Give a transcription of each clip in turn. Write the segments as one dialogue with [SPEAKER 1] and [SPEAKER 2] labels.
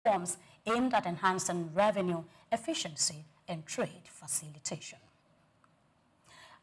[SPEAKER 1] reforms aimed at enhancing revenue efficiency and trade facilitation.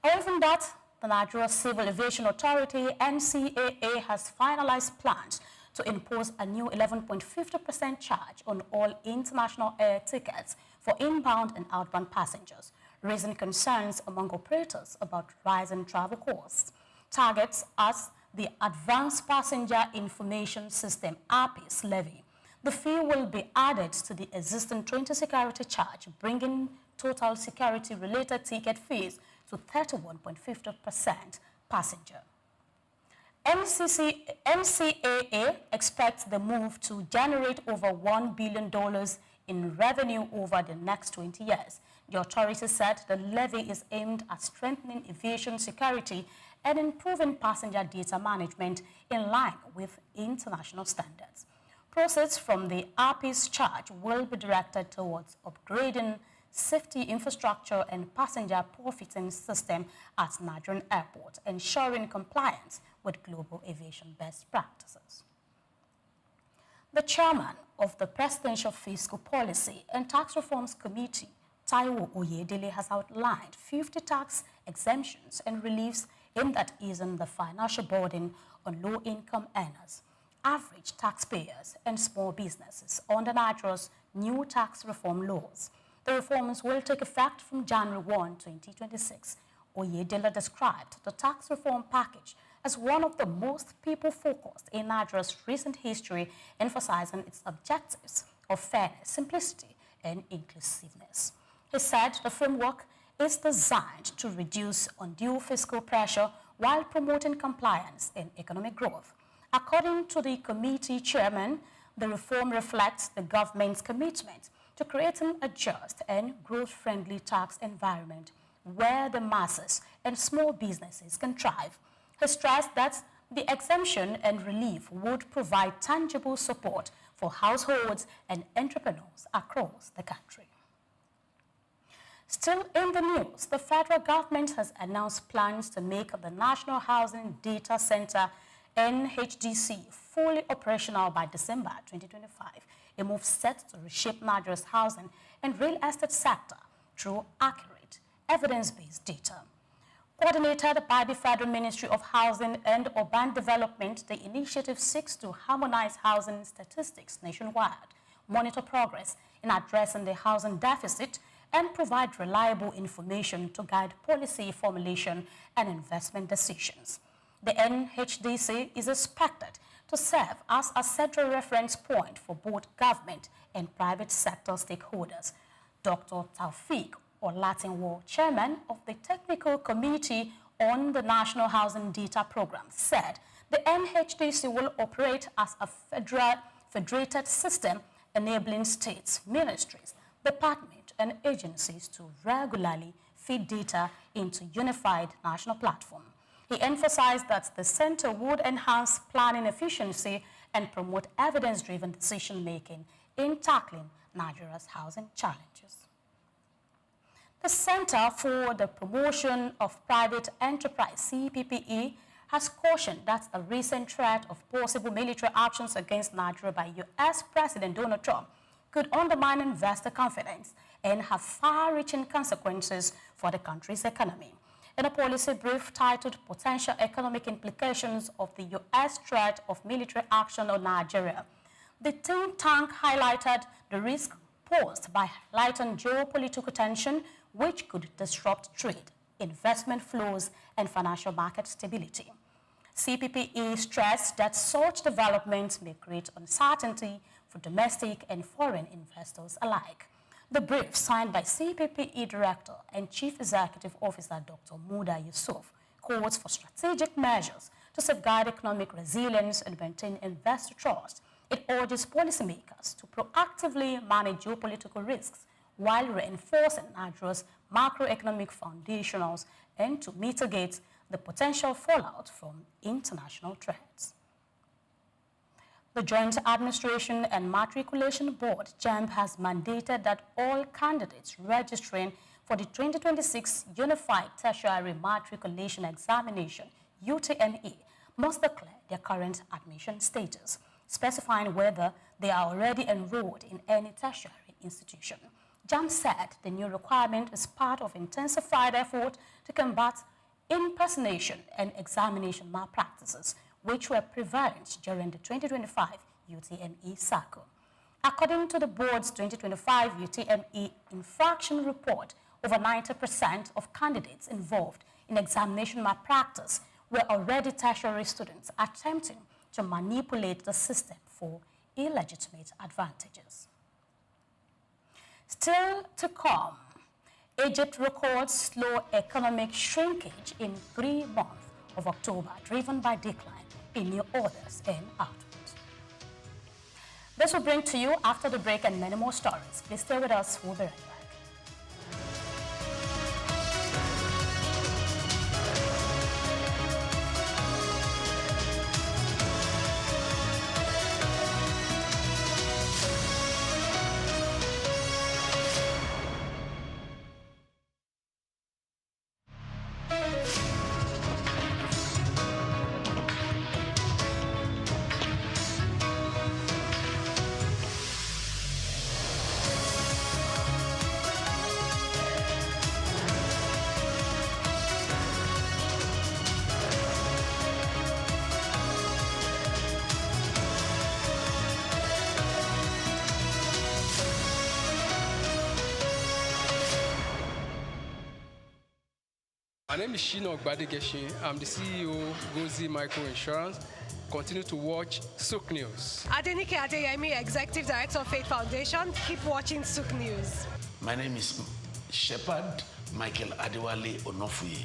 [SPEAKER 1] Away from that, the Nigeria Civil Aviation Authority, NCAA, has finalized plans to impose a new 11.50% charge on all international air tickets for inbound and outbound passengers, raising concerns among operators about rising travel costs. Targets as the Advanced Passenger Information System (APIS) levy. The fee will be added to the existing 20 security charge, bringing total security-related ticket fees to 31.50% passenger. NCAA expects the move to generate over $1 billion in revenue over the next 20 years. The authority said the levy is aimed at strengthening aviation security and improving passenger data management in line with international standards. Proceeds from the APIS charge will be directed towards upgrading safety infrastructure and passenger profiting system at Nigerian airports, ensuring compliance with global aviation best practices. The chairman of the Presidential Fiscal Policy and Tax Reforms Committee, Taiwo Oyedele, has outlined 50 tax exemptions and reliefs aimed at easing the financial burden on low-income earners, average taxpayers, and small businesses under Nigeria's new tax reform laws. The reforms will take effect from January 1, 2026. Oyedele described the tax reform package as one of the most people-focused in Nigeria's recent history, emphasizing its objectives of fairness, simplicity, and inclusiveness. He said the framework is designed to reduce undue fiscal pressure while promoting compliance and economic growth. According to the committee chairman, the reform reflects the government's commitment to creating a just and growth-friendly tax environment where the masses and small businesses can thrive. He stressed that the exemption and relief would provide tangible support for households and entrepreneurs across the country. Still in the news, the federal government has announced plans to make the National Housing Data Center, NHDC, fully operational by December 2025, a move set to reshape Nigeria's housing and real estate sector through accurate, evidence-based data. Coordinated by the Federal Ministry of Housing and Urban Development, the initiative seeks to harmonize housing statistics nationwide, monitor progress in addressing the housing deficit, and provide reliable information to guide policy formulation and investment decisions. The NHDC is expected to serve as a central reference point for both government and private sector stakeholders. Dr. Taufik Olatinwo, chairman of the Technical Committee on the National Housing Data Program, said the NHDC will operate as a federated system enabling states, ministries, departments, and agencies to regularly feed data into unified national platform. He emphasized that the center would enhance planning efficiency and promote evidence-driven decision-making in tackling Nigeria's housing challenges. The Center for the Promotion of Private Enterprise, CPPE, has cautioned that the recent threat of possible military actions against Nigeria by U.S. President Donald Trump could undermine investor confidence and have far-reaching consequences for the country's economy. In a policy brief titled Potential Economic Implications of the U.S. Threat of Military Action on Nigeria, the think tank highlighted the risk posed by heightened geopolitical tension, which could disrupt trade, investment flows, and financial market stability. CPPE stressed that such developments may create uncertainty for domestic and foreign investors alike. The brief, signed by CPPE Director and Chief Executive Officer Dr. Muda Yusuf, calls for strategic measures to safeguard economic resilience and maintain investor trust. It urges policymakers to proactively manage geopolitical risks while reinforcing Nigeria's macroeconomic foundationals and to mitigate the potential fallout from international threats. The Joint Administration and Matriculation Board, JAMB, has mandated that all candidates registering for the 2026 Unified Tertiary Matriculation Examination, UTME, must declare their current admission status. specifying whether they are already enrolled in any tertiary institution. JAMB said the new requirement is part of intensified effort to combat impersonation and examination malpractices, which were prevalent during the 2025 UTME SOUQ. According to the board's 2025 UTME infraction report, over 90% of candidates involved in examination malpractice were already tertiary students attempting to manipulate the system for illegitimate advantages. Still to come, Egypt records slow economic shrinkage in 3 months of October, driven by decline in new orders and output. This will bring to you after the break and many more stories. Please stay with us. We'll be right back.
[SPEAKER 2] My name is Shino Gbadegeshin. I'm the CEO of Gozi Micro Insurance. Continue to watch SOUQ News.
[SPEAKER 3] Adenike Adeyemi, Executive Director of Faith Foundation. Keep watching SOUQ News.
[SPEAKER 4] My name is Shepherd Michael Adewale Onofuye.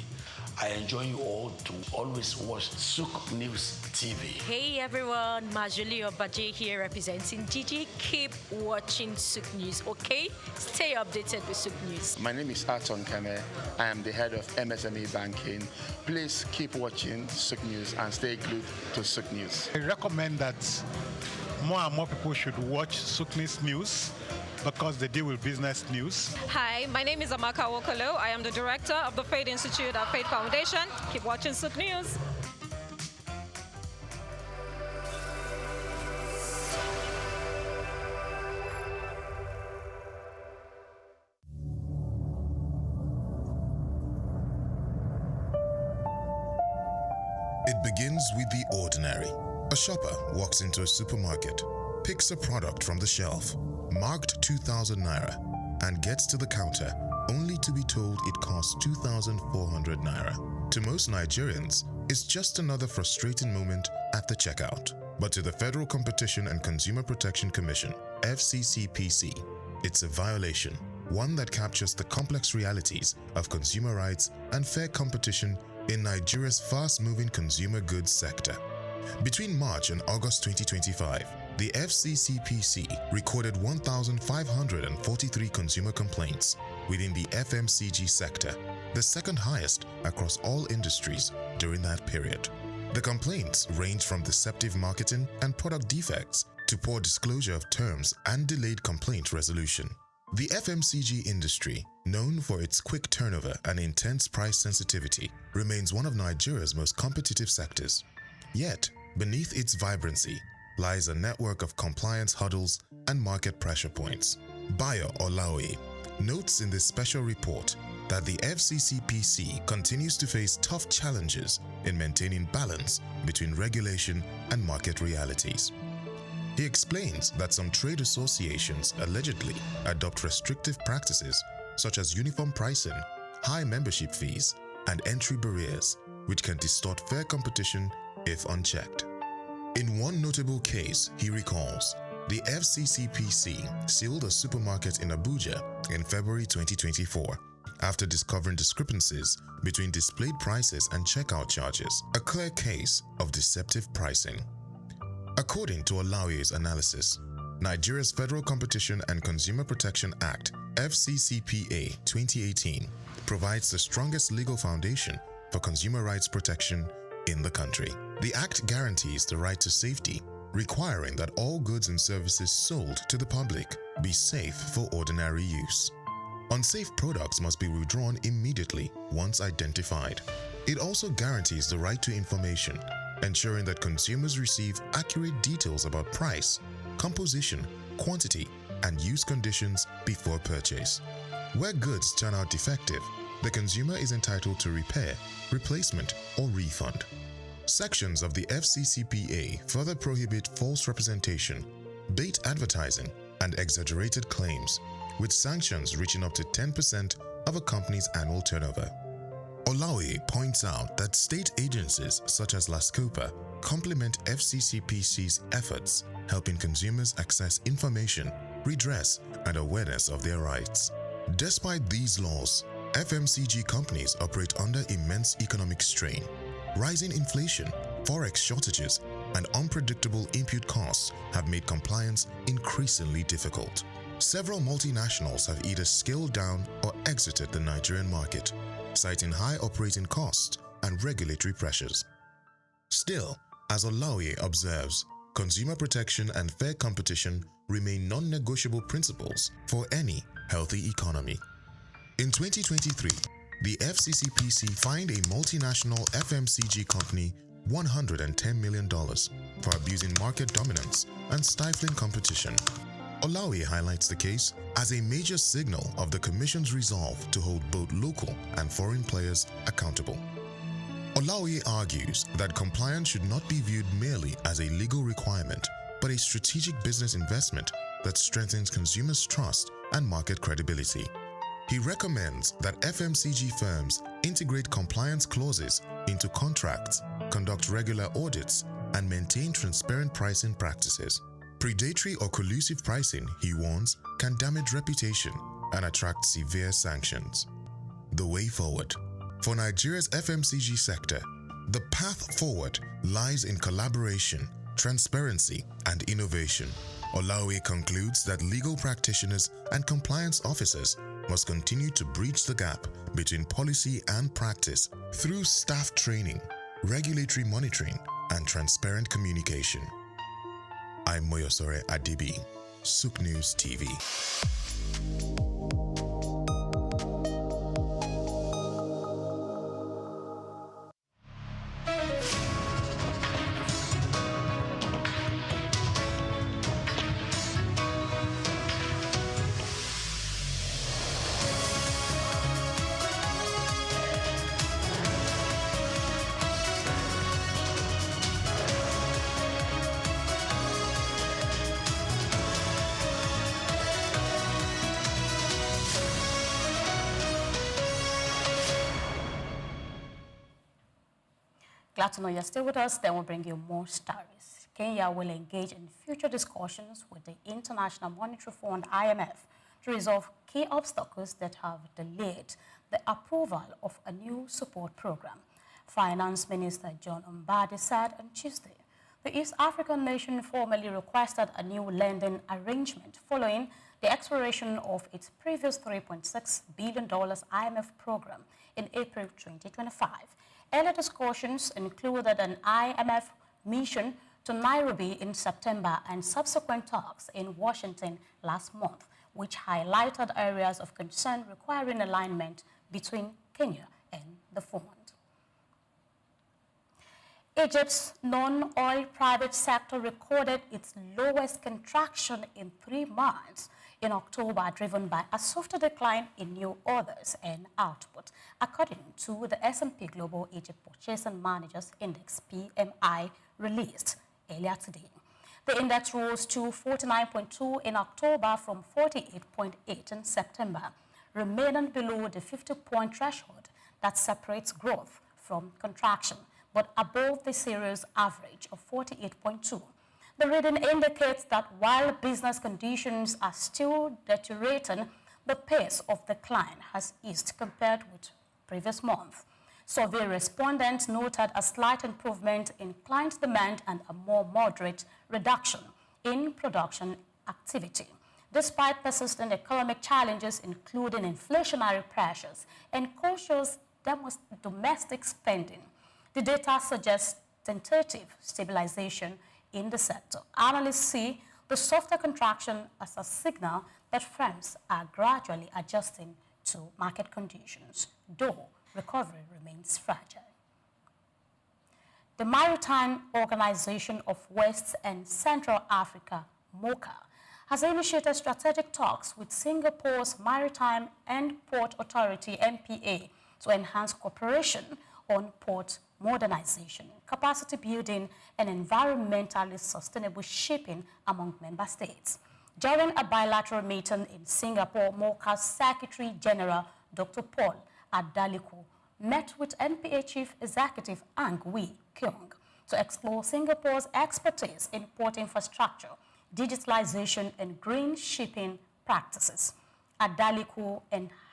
[SPEAKER 4] I enjoy you all to always watch SOUQ News TV.
[SPEAKER 5] Hey everyone, Majuli Obaje here representing Gigi. Keep watching SOUQ News, okay? Stay updated with SOUQ News.
[SPEAKER 6] My name is Aton Keme. I am the head of MSME Banking. Please keep watching SOUQ News and stay glued to SOUQ News.
[SPEAKER 7] I recommend that more and more people should watch SOUQ News because they deal with business news.
[SPEAKER 8] Hi, my name is Amaka Wokolo. I am the director of the Faith Institute at Faith Foundation. Keep watching SOUQ News.
[SPEAKER 9] It begins with the ordinary. A shopper walks into a supermarket, picks a product from the shelf, marked 2,000 naira, and gets to the counter only to be told it costs 2,400 naira. To most Nigerians, it's just another frustrating moment at the checkout. But to the Federal Competition and Consumer Protection Commission, FCCPC, it's a violation, one that captures the complex realities of consumer rights and fair competition in Nigeria's fast-moving consumer goods sector. Between March and August 2025, the FCCPC recorded 1,543 consumer complaints within the FMCG sector, the second highest across all industries during that period. The complaints range from deceptive marketing and product defects to poor disclosure of terms and delayed complaint resolution. The FMCG industry, known for its quick turnover and intense price sensitivity, remains one of Nigeria's most competitive sectors. Yet, beneath its vibrancy lies a network of compliance hurdles and market pressure points. Bayo Olaoye notes in this special report that the FCCPC continues to face tough challenges in maintaining balance between regulation and market realities. He explains that some trade associations allegedly adopt restrictive practices such as uniform pricing, high membership fees, and entry barriers, which can distort fair competition if unchecked. In one notable case, he recalls, the FCCPC sealed a supermarket in Abuja in February 2024 after discovering discrepancies between displayed prices and checkout charges, a clear case of deceptive pricing. According to Olaoye's analysis, Nigeria's Federal Competition and Consumer Protection Act, FCCPA 2018, provides the strongest legal foundation for consumer rights protection in the country. The Act guarantees the right to safety, requiring that all goods and services sold to the public be safe for ordinary use. Unsafe products must be withdrawn immediately once identified. It also guarantees the right to information, ensuring that consumers receive accurate details about price, composition, quantity, and use conditions before purchase. Where goods turn out defective, the consumer is entitled to repair, replacement, or refund. Sections of the FCCPA further prohibit false representation, bait advertising, and exaggerated claims, with sanctions reaching up to 10% of a company's annual turnover. Olaoye points out that state agencies such as LASCOPA complement FCCPC's efforts, helping consumers access information, redress, and awareness of their rights. Despite these laws, FMCG companies operate under immense economic strain. Rising inflation, forex shortages, and unpredictable input costs have made compliance increasingly difficult. Several multinationals have either scaled down or exited the Nigerian market, citing high operating costs and regulatory pressures. Still, as Olaoye observes, consumer protection and fair competition remain non-negotiable principles for any healthy economy. In 2023, the FCCPC fined a multinational FMCG company $110 million for abusing market dominance and stifling competition. Olaoye highlights the case as a major signal of the Commission's resolve to hold both local and foreign players accountable. Olaoye argues that compliance should not be viewed merely as a legal requirement, but a strategic business investment that strengthens consumers' trust and market credibility. He recommends that FMCG firms integrate compliance clauses into contracts, conduct regular audits, and maintain transparent pricing practices. Predatory or collusive pricing, he warns, can damage reputation and attract severe sanctions. The way forward. For Nigeria's FMCG sector, the path forward lies in collaboration, transparency, and innovation. Olaoye concludes that legal practitioners and compliance officers must continue to bridge the gap between policy and practice through staff training, regulatory monitoring, and transparent communication. I'm Moyosore Adibi, SOUQNews TV.
[SPEAKER 1] Glad to know you're still with us. Then we'll bring you more stories. Kenya will engage in future discussions with the International Monetary Fund, IMF, to resolve key obstacles that have delayed the approval of a new support program. Finance Minister John Mbadi said on Tuesday the East African nation formally requested a new lending arrangement following the expiration of its previous $3.6 billion IMF program in April 2025. Earlier discussions included an IMF mission to Nairobi in September and subsequent talks in Washington last month, which highlighted areas of concern requiring alignment between Kenya and the fund. Egypt's non-oil private sector recorded its lowest contraction in 3 months in October, driven by a softer decline in new orders and output, according to the S&P Global Egypt Purchasing Managers Index, PMI, released earlier today. The index rose to 49.2 in October from 48.8 in September, remaining below the 50-point threshold that separates growth from contraction, but above the series average of 48.2. The reading indicates that while business conditions are still deteriorating, the pace of decline has eased compared with previous month. Survey respondents noted a slight improvement in client demand and a more moderate reduction in production activity, despite persistent economic challenges, including inflationary pressures and cautious domestic spending. The data suggests tentative stabilization in the sector. Analysts see the softer contraction as a signal that firms are gradually adjusting to market conditions, though recovery remains fragile. The Maritime Organization of West and Central Africa, MOCA, has initiated strategic talks with Singapore's Maritime and Port Authority, MPA, to enhance cooperation on port modernization, capacity building, and environmentally sustainable shipping among member states. During a bilateral meeting in Singapore, MOCA's Secretary General, Dr. Paul Adaliku, met with MPA Chief Executive Ang Wee Keung to explore Singapore's expertise in port infrastructure, digitalization, and green shipping practices. Adaliku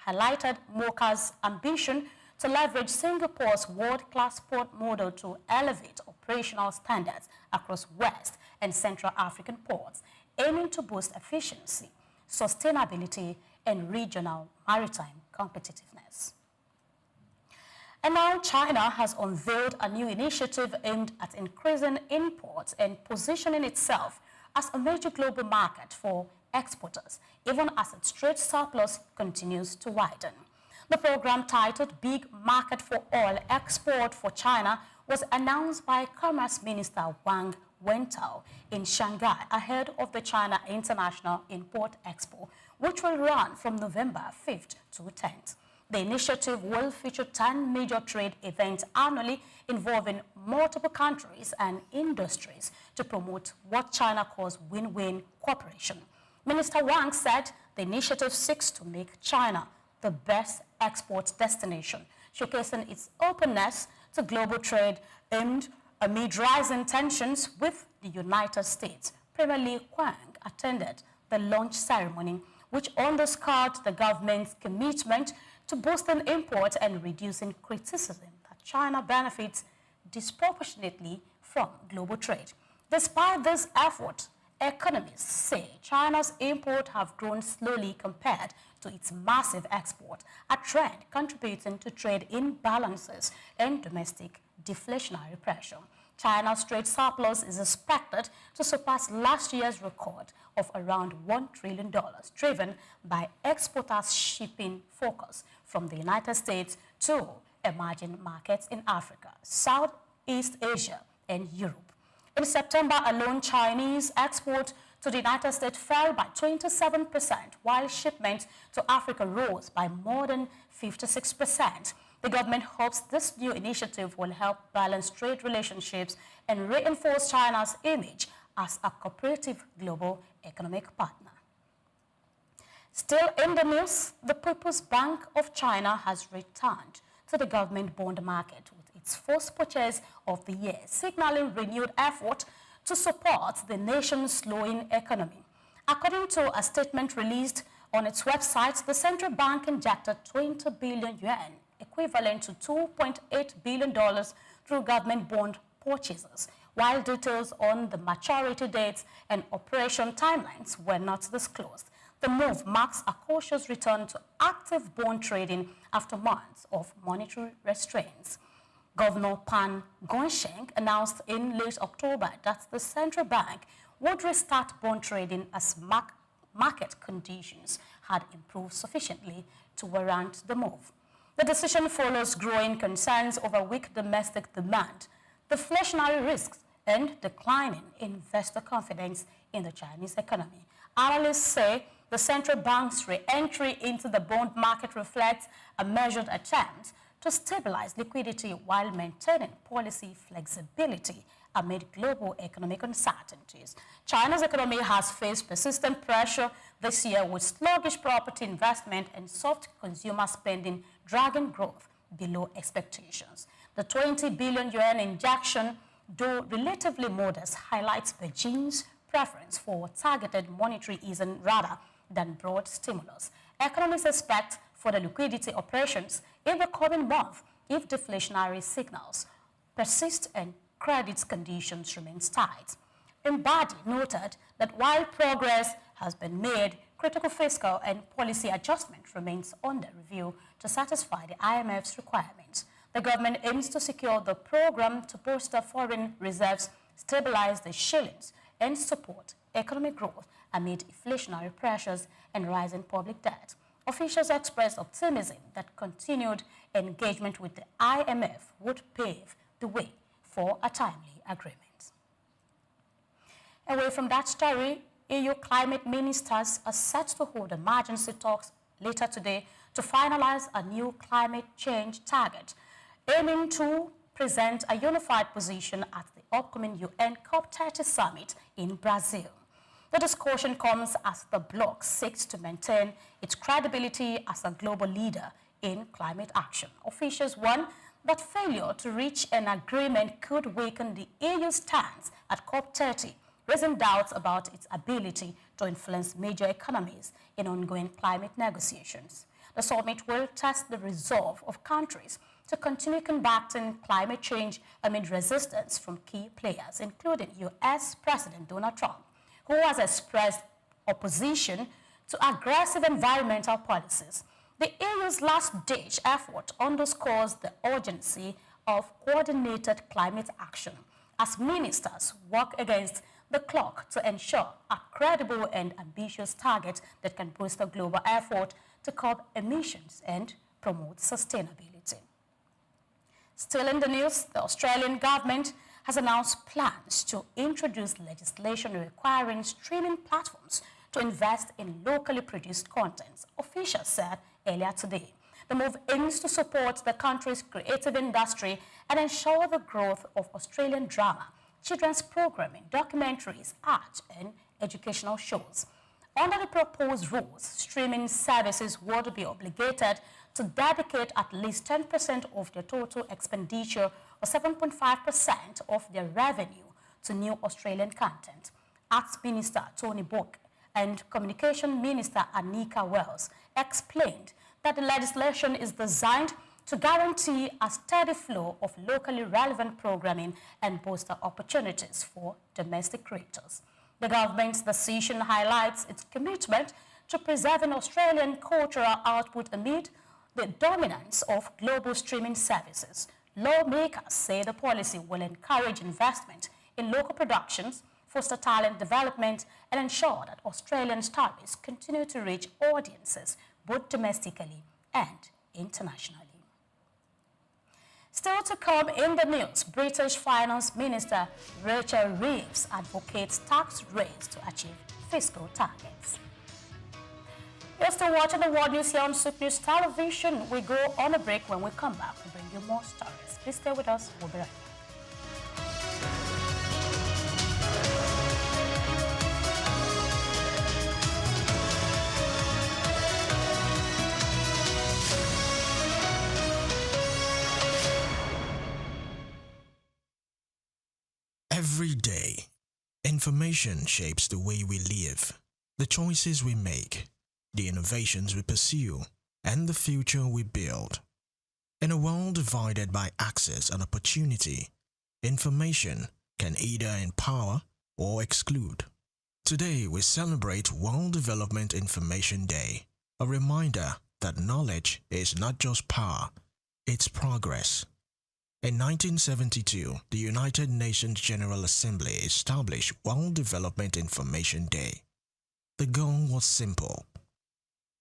[SPEAKER 1] highlighted MOCA's ambition to leverage Singapore's world-class port model to elevate operational standards across West and Central African ports, aiming to boost efficiency, sustainability, and regional maritime competitiveness. And now China has unveiled a new initiative aimed at increasing imports and positioning itself as a major global market for exporters, even as its trade surplus continues to widen. The program, titled Big Market for All Export for China, was announced by Commerce Minister Wang Wentao in Shanghai ahead of the China International Import Expo, which will run from November 5th to 10th. The initiative will feature 10 major trade events annually involving multiple countries and industries to promote what China calls win-win cooperation. Minister Wang said the initiative seeks to make China the best export destination, showcasing its openness to global trade and amid rising tensions with the United States. Premier Li Qiang attended the launch ceremony, which underscored the government's commitment to boosting imports and reducing criticism that China benefits disproportionately from global trade. Despite this effort, economists say China's imports have grown slowly compared to its massive export, a trend contributing to trade imbalances and domestic deflationary pressure. China's trade surplus is expected to surpass last year's record of around $1 trillion, driven by exporters' shipping focus from the United States to emerging markets in Africa, Southeast Asia, and Europe. In September alone, Chinese exports to the United States fell by 27%, while shipments to Africa rose by more than 56%. The government hopes this new initiative will help balance trade relationships and reinforce China's image as a cooperative global economic partner. Still in the news, the People's Bank of China has returned to the government bond market with its first purchase of the year, signaling renewed effort to support the nation's slowing economy. According to a statement released on its website, the central bank injected 20 billion yuan, equivalent to $2.8 billion, through government bond purchases, while details on the maturity dates and operation timelines were not disclosed. The move marks a cautious return to active bond trading after months of monetary restraints. Governor Pan Gongsheng announced in late October that the central bank would restart bond trading as market conditions had improved sufficiently to warrant the move. The decision follows growing concerns over weak domestic demand, deflationary risks, and declining investor confidence in the Chinese economy. Analysts say the central bank's re-entry into the bond market reflects a measured attempt to stabilize liquidity while maintaining policy flexibility amid global economic uncertainties. China's economy has faced persistent pressure this year, with sluggish property investment and soft consumer spending dragging growth below expectations. The 20 billion yuan injection, though relatively modest, highlights Beijing's preference for targeted monetary easing rather than broad stimulus. Economists expect further liquidity operations in the coming month if deflationary signals persist and credit conditions remain tight. Mbadi noted that while progress has been made, critical fiscal and policy adjustment remains under review to satisfy the IMF's requirements. The government aims to secure the program to bolster foreign reserves, stabilize the shillings, and support economic growth amid inflationary pressures and rising public debt. Officials expressed optimism that continued engagement with the IMF would pave the way for a timely agreement. Away from that story, EU climate ministers are set to hold emergency talks later today to finalize a new climate change target, aiming to present a unified position at the upcoming UN COP30 summit in Brazil. The discussion comes as the bloc seeks to maintain its credibility as a global leader in climate action. Officials warn that failure to reach an agreement could weaken the EU's stance at COP30, raising doubts about its ability to influence major economies in ongoing climate negotiations. The summit will test the resolve of countries to continue combating climate change amid resistance from key players, including U.S. President Donald Trump, who has expressed opposition to aggressive environmental policies. The EU's last-ditch effort underscores the urgency of coordinated climate action as ministers work against the clock to ensure a credible and ambitious target that can boost the global effort to curb emissions and promote sustainability. Still in the news, the Australian government has announced plans to introduce legislation requiring streaming platforms to invest in locally produced content, officials said earlier today. The move aims to support the country's creative industry and ensure the growth of Australian drama, children's programming, documentaries, art, and educational shows. Under the proposed rules, streaming services would be obligated to dedicate at least 10% of their total expenditure or 7.5% of their revenue to new Australian content. Arts Minister Tony Burke and Communication Minister Anika Wells explained that the legislation is designed to guarantee a steady flow of locally relevant programming and boost opportunities for domestic creators. The government's decision highlights its commitment to preserving Australian cultural output amid the dominance of global streaming services. Lawmakers say the policy will encourage investment in local productions, foster talent development, and ensure that Australian stories continue to reach audiences both domestically and internationally. Still to come in the news, British Finance Minister Rachel Reeves advocates tax raise to achieve fiscal targets. You're still watching the World News here on SOUQNews Television. We go on a break. When we come back, we'll bring you more stories. Please stay with us. We'll be right back.
[SPEAKER 10] Every day, information shapes the way we live, the choices we make, the innovations we pursue, and the future we build. In a world divided by access and opportunity, information can either empower or exclude. Today, we celebrate World Development Information Day, a reminder that knowledge is not just power, it's progress. In 1972, the United Nations General Assembly established World Development Information Day. The goal was simple: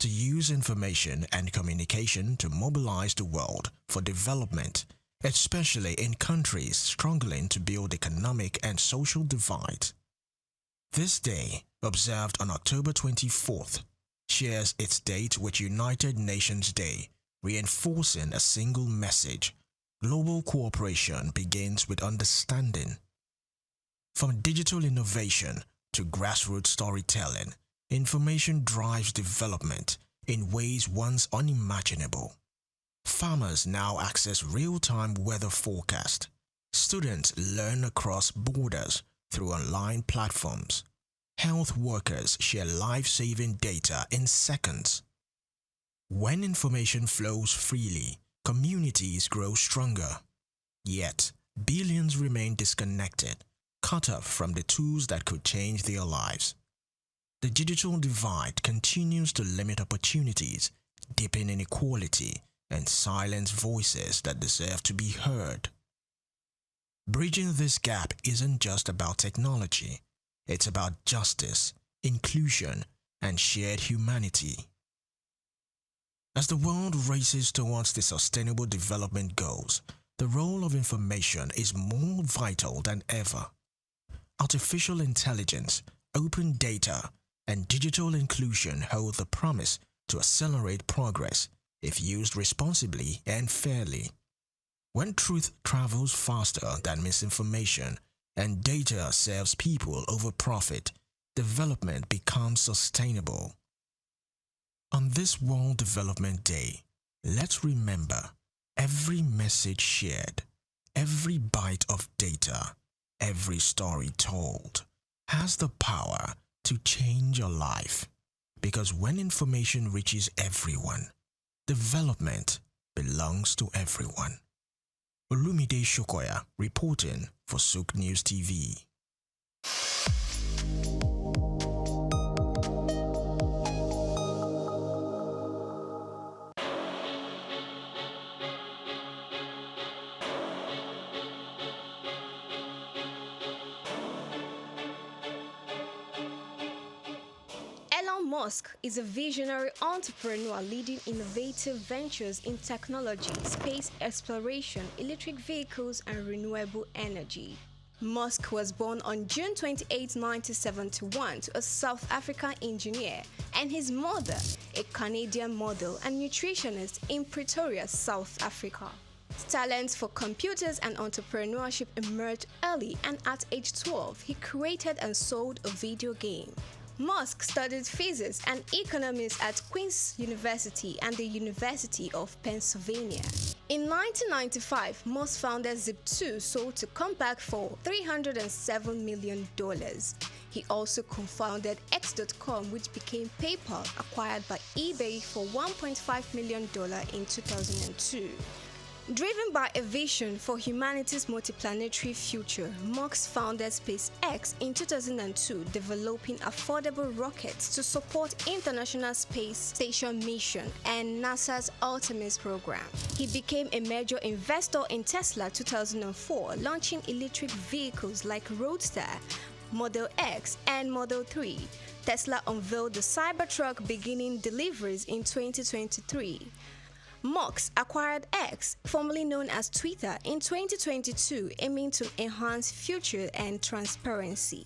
[SPEAKER 10] to use information and communication to mobilize the world for development, especially in countries struggling to build economic and social divides. This day, observed on October 24th, shares its date with United Nations Day, reinforcing a single message: global cooperation begins with understanding. From digital innovation to grassroots storytelling, information drives development in ways once unimaginable. Farmers now access real-time weather forecast. Students learn across borders through online platforms. Health workers share life-saving data in seconds. When information flows freely, communities grow stronger. Yet, billions remain disconnected, cut off from the tools that could change their lives. The digital divide continues to limit opportunities, deepen inequality, and silence voices that deserve to be heard. Bridging this gap isn't just about technology. It's about justice, inclusion, and shared humanity. As the world races towards the Sustainable Development Goals, the role of information is more vital than ever. Artificial intelligence, open data, and digital inclusion hold the promise to accelerate progress if used responsibly and fairly. When truth travels faster than misinformation and data serves people over profit, development becomes sustainable. On this World Development Day, let's remember every message shared, every byte of data, every story told has the power to change your life. Because when information reaches everyone, development belongs to everyone. Olumide Shokoya reporting for SOUQNews TV.
[SPEAKER 11] Elon Musk is a visionary entrepreneur leading innovative ventures in technology, space exploration, electric vehicles, and renewable energy. Musk was born on June 28, 1971 to a South African engineer and his mother, a Canadian model and nutritionist in Pretoria, South Africa. His talents for computers and entrepreneurship emerged early, and at age 12, he created and sold a video game. Musk studied physics and economics at Queen's University and the University of Pennsylvania. In 1995, Musk founded Zip2, sold to Compaq for $307 million. He also co-founded X.com, which became PayPal, acquired by eBay for $1.5 million in 2002. Driven by a vision for humanity's multiplanetary future, Musk founded SpaceX in 2002, developing affordable rockets to support International Space Station mission and NASA's Artemis program. He became a major investor in Tesla 2004, launching electric vehicles like Roadster, Model X, and Model 3. Tesla unveiled the Cybertruck, beginning deliveries in 2023. Musk acquired X, formerly known as Twitter, in 2022, aiming to enhance future and transparency.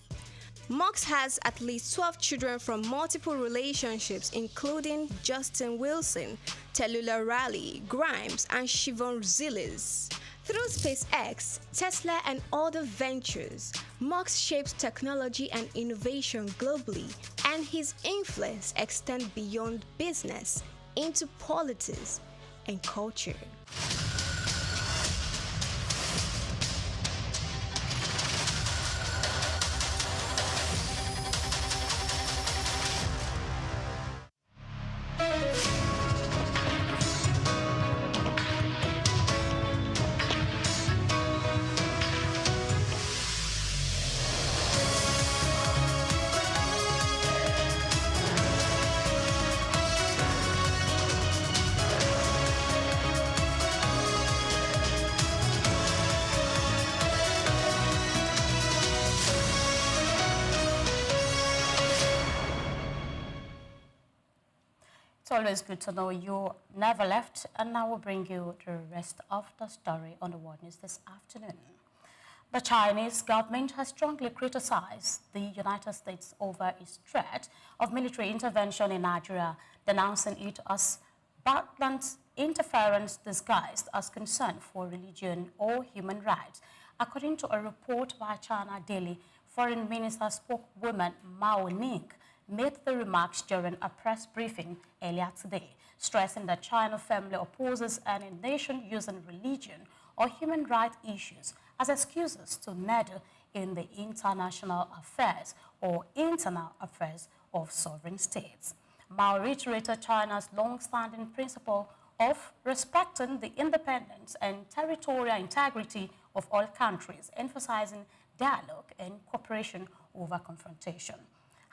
[SPEAKER 11] Musk has at least 12 children from multiple relationships, including Justin Wilson, Tallulah Riley, Grimes, and Siobhan Zilis. Through SpaceX, Tesla, and other ventures, Musk shapes technology and innovation globally, and his influence extends beyond business into politics and culture.
[SPEAKER 1] It's always good to know you never left, and now we'll bring you the rest of the story on the World News this afternoon. The Chinese government has strongly criticized the United States over its threat of military intervention in Nigeria, denouncing it as blatant interference disguised as concern for religion or human rights. According to a report by China Daily, Foreign Minister spokeswoman Mao Ning made the remarks during a press briefing earlier today, stressing that China firmly opposes any nation using religion or human rights issues as excuses to meddle in the international affairs or internal affairs of sovereign states. Mao reiterated China's long-standing principle of respecting the independence and territorial integrity of all countries, emphasizing dialogue and cooperation over confrontation.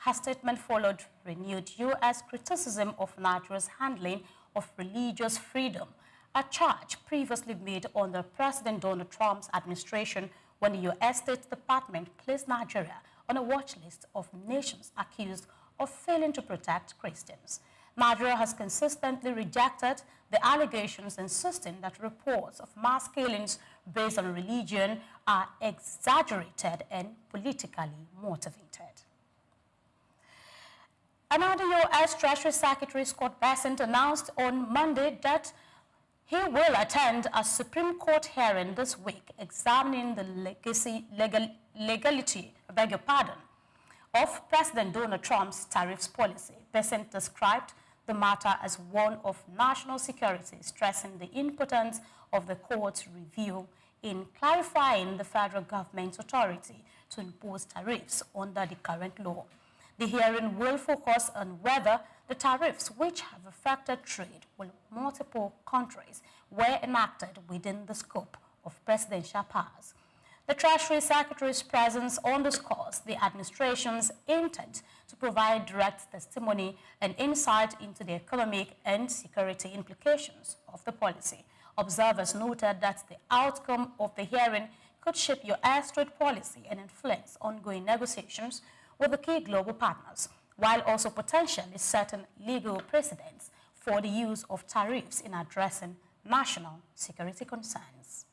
[SPEAKER 1] Her statement followed renewed U.S. criticism of Nigeria's handling of religious freedom, a charge previously made under President Donald Trump's administration when the U.S. State Department placed Nigeria on a watch list of nations accused of failing to protect Christians. Maduro has consistently rejected the allegations, insisting that reports of mass killings based on religion are exaggerated and politically motivated. Another U.S. Treasury Secretary Scott Bessent announced on Monday that he will attend a Supreme Court hearing this week examining the legality of President Donald Trump's tariffs policy. Bessent described the matter as one of national security, stressing the importance of the court's review in clarifying the federal government's authority to impose tariffs under the current law. The hearing will focus on whether the tariffs which have affected trade with multiple countries were enacted within the scope of presidential powers. The Treasury Secretary's presence underscores the administration's intent to provide direct testimony and insight into the economic and security implications of the policy. Observers noted that the outcome of the hearing could shape U.S. trade policy and influence ongoing negotiations with the key global partners, while also potentially setting legal precedents for the use of tariffs in addressing national security concerns.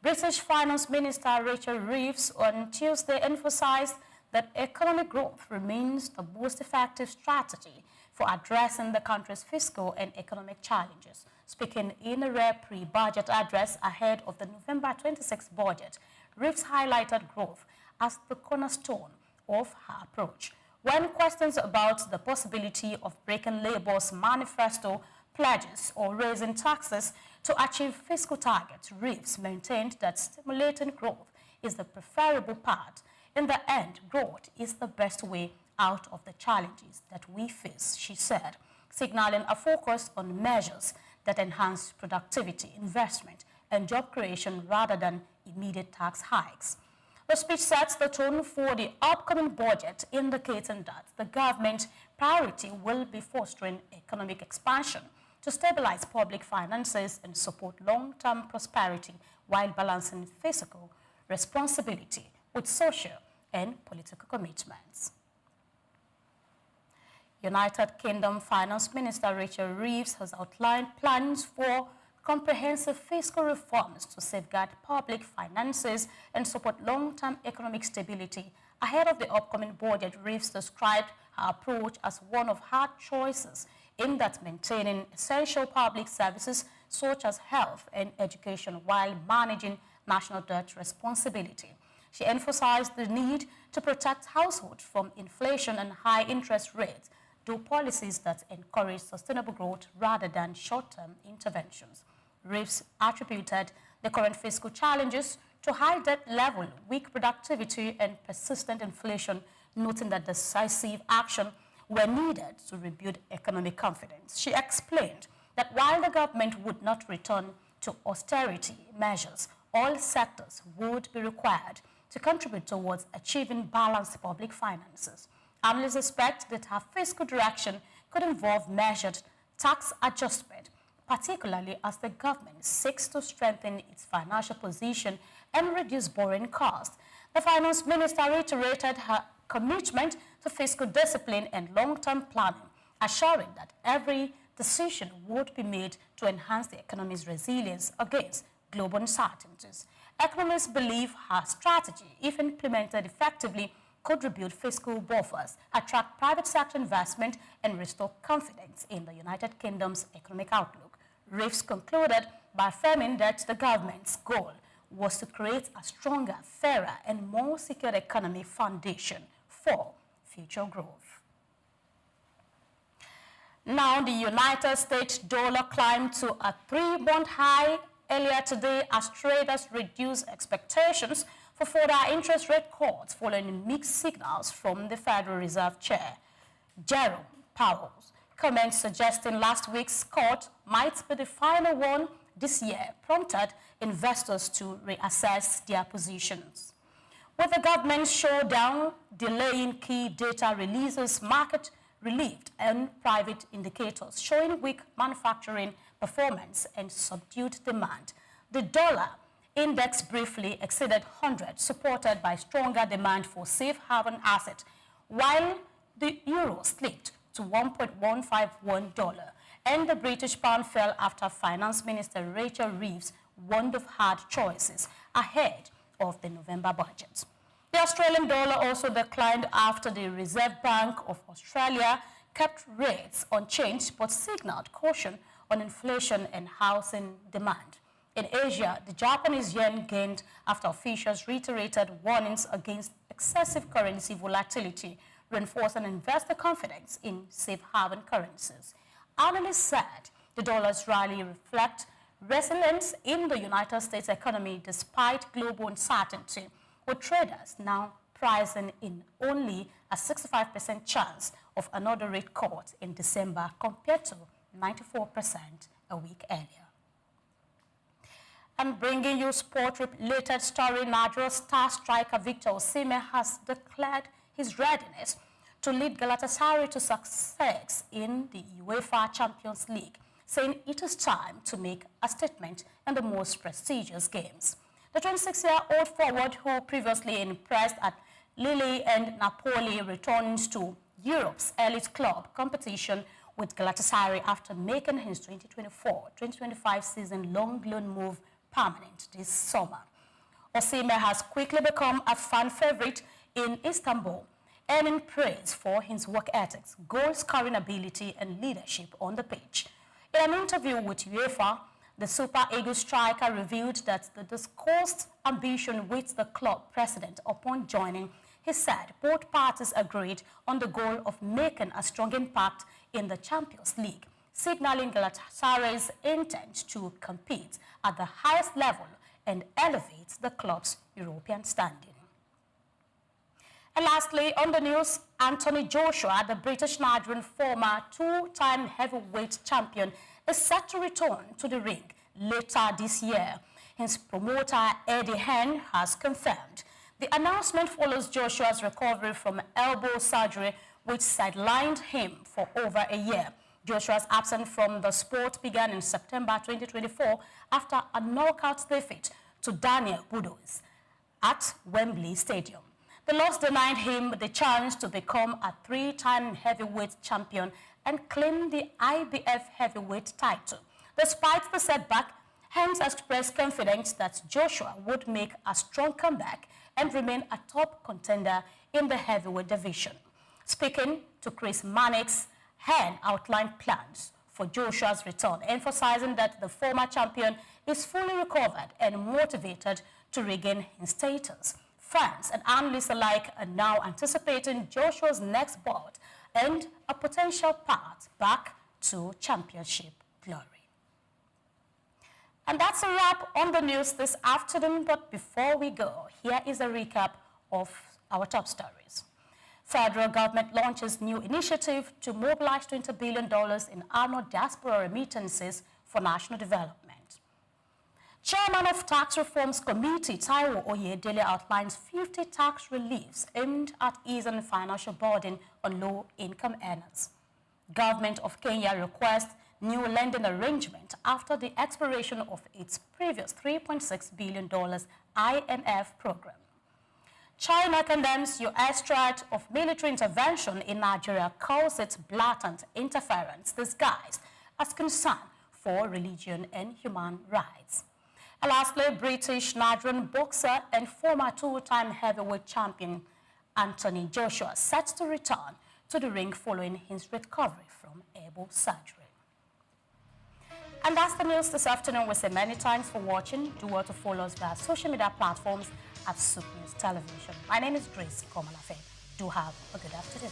[SPEAKER 1] British Finance Minister Rachel Reeves on Tuesday emphasized that economic growth remains the most effective strategy for addressing the country's fiscal and economic challenges. Speaking in a rare pre-budget address ahead of the November 26 budget, Reeves highlighted growth as the cornerstone of her approach. When questions about the possibility of breaking Labour's manifesto pledges or raising taxes to achieve fiscal targets, Reeves maintained that stimulating growth is the preferable path. In the end, growth is the best way out of the challenges that we face, she said, signaling a focus on measures that enhance productivity, investment, and job creation rather than immediate tax hikes. The speech sets the tone for the upcoming budget, indicating that the government's priority will be fostering economic expansion to stabilize public finances and support long-term prosperity while balancing fiscal responsibility with social and political commitments. United Kingdom Finance Minister Rachel Reeves has outlined plans for comprehensive fiscal reforms to safeguard public finances and support long-term economic stability. Ahead of the upcoming budget, Reeves described her approach as one of hard choices aimed at maintaining essential public services such as health and education while managing national debt responsibility. She emphasized the need to protect households from inflation and high interest rates, through policies that encourage sustainable growth rather than short-term interventions. Reeves attributed the current fiscal challenges to high debt level, weak productivity, and persistent inflation, noting that decisive action were needed to rebuild economic confidence. She explained that while the government would not return to austerity measures, all sectors would be required to contribute towards achieving balanced public finances. Analysts expect that her fiscal direction could involve measured tax adjustment, particularly as the government seeks to strengthen its financial position and reduce borrowing costs. The finance minister reiterated her commitment to fiscal discipline and long-term planning, assuring that every decision would be made to enhance the economy's resilience against global uncertainties. Economists believe her strategy, if implemented effectively, could rebuild fiscal buffers, attract private sector investment, and restore confidence in the United Kingdom's economic outlook. Reeves concluded by affirming that the government's goal was to create a stronger, fairer, and more secure economic foundation for future growth. Now, the United States dollar climbed to a 3-month high earlier today as traders reduced expectations for further interest rate cuts following mixed signals from the Federal Reserve Chair, Jerome Powell's comments suggesting last week's cut might be the final one this year prompted investors to reassess their positions. With the government showdown delaying key data releases, market relieved and private indicators showing weak manufacturing performance and subdued demand, the dollar index briefly exceeded 100, supported by stronger demand for safe haven assets, while the euro slipped to $1.151, and the British pound fell after Finance Minister Rachel Reeves warned of hard choices ahead of the November budget. The Australian dollar also declined after the Reserve Bank of Australia kept rates unchanged but signaled caution on inflation and housing demand. In Asia, the Japanese yen gained after officials reiterated warnings against excessive currency volatility, reinforcing investor confidence in safe haven currencies. Analysts said the dollar's rally reflects resilience in the United States economy despite global uncertainty, with traders now pricing in only a 65% chance of another rate cut in December compared to 94% a week earlier. And bringing you sport-related story, Nigeria's star striker Victor Osimhen has declared his readiness to lead Galatasaray to success in the UEFA Champions League, saying it is time to make a statement in the most prestigious games. The 26-year-old forward, who previously impressed at Lille and Napoli, returns to Europe's elite club competition with Galatasaray after making his 2024-2025 season-long loan move permanent this summer. Osimhen has quickly become a fan favorite in Istanbul, earning praise for his work ethics, goal-scoring ability, and leadership on the pitch. In an interview with UEFA, the Super Eagles striker revealed that the discussed ambition with the club president upon joining. He said both parties agreed on the goal of making a strong impact in the Champions League, signaling Galatasaray's intent to compete at the highest level and elevate the club's European standing. And lastly, on the news, Anthony Joshua, the British-Nigerian former two-time heavyweight champion, is set to return to the ring later this year. His promoter, Eddie Hearn, has confirmed. The announcement follows Joshua's recovery from elbow surgery, which sidelined him for over a year. Joshua's absence from the sport began in September 2024 after a knockout defeat to Daniel Budois at Wembley Stadium. The loss denied him the chance to become a three-time heavyweight champion and claim the IBF heavyweight title. Despite the setback, Hearn expressed confidence that Joshua would make a strong comeback and remain a top contender in the heavyweight division. Speaking to Chris Mannix, Hearn outlined plans for Joshua's return, emphasizing that the former champion is fully recovered and motivated to regain his status. Fans and analysts alike are now anticipating Joshua's next bout and a potential path back to championship glory. And that's a wrap on the news this afternoon, but before we go, here is a recap of our top stories. Federal government launches new initiative to mobilize $20 billion in annual diaspora remittances for national development. Chairman of Tax Reforms Committee, Taiwo Oyedele, outlines 50 tax reliefs aimed at easing financial burden on low-income earners. Government of Kenya requests new lending arrangement after the expiration of its previous $3.6 billion IMF program. China condemns U.S. threat of military intervention in Nigeria, calls it blatant interference disguised as concern for religion and human rights. And lastly, British-Nigerian boxer and former two-time heavyweight champion Anthony Joshua set to return to the ring following his recovery from elbow surgery. And that's the news this afternoon. We say many thanks for watching. Do well to follow us via social media platforms at SOUQ News Television. My name is Grace Komalafe. Do have a good afternoon.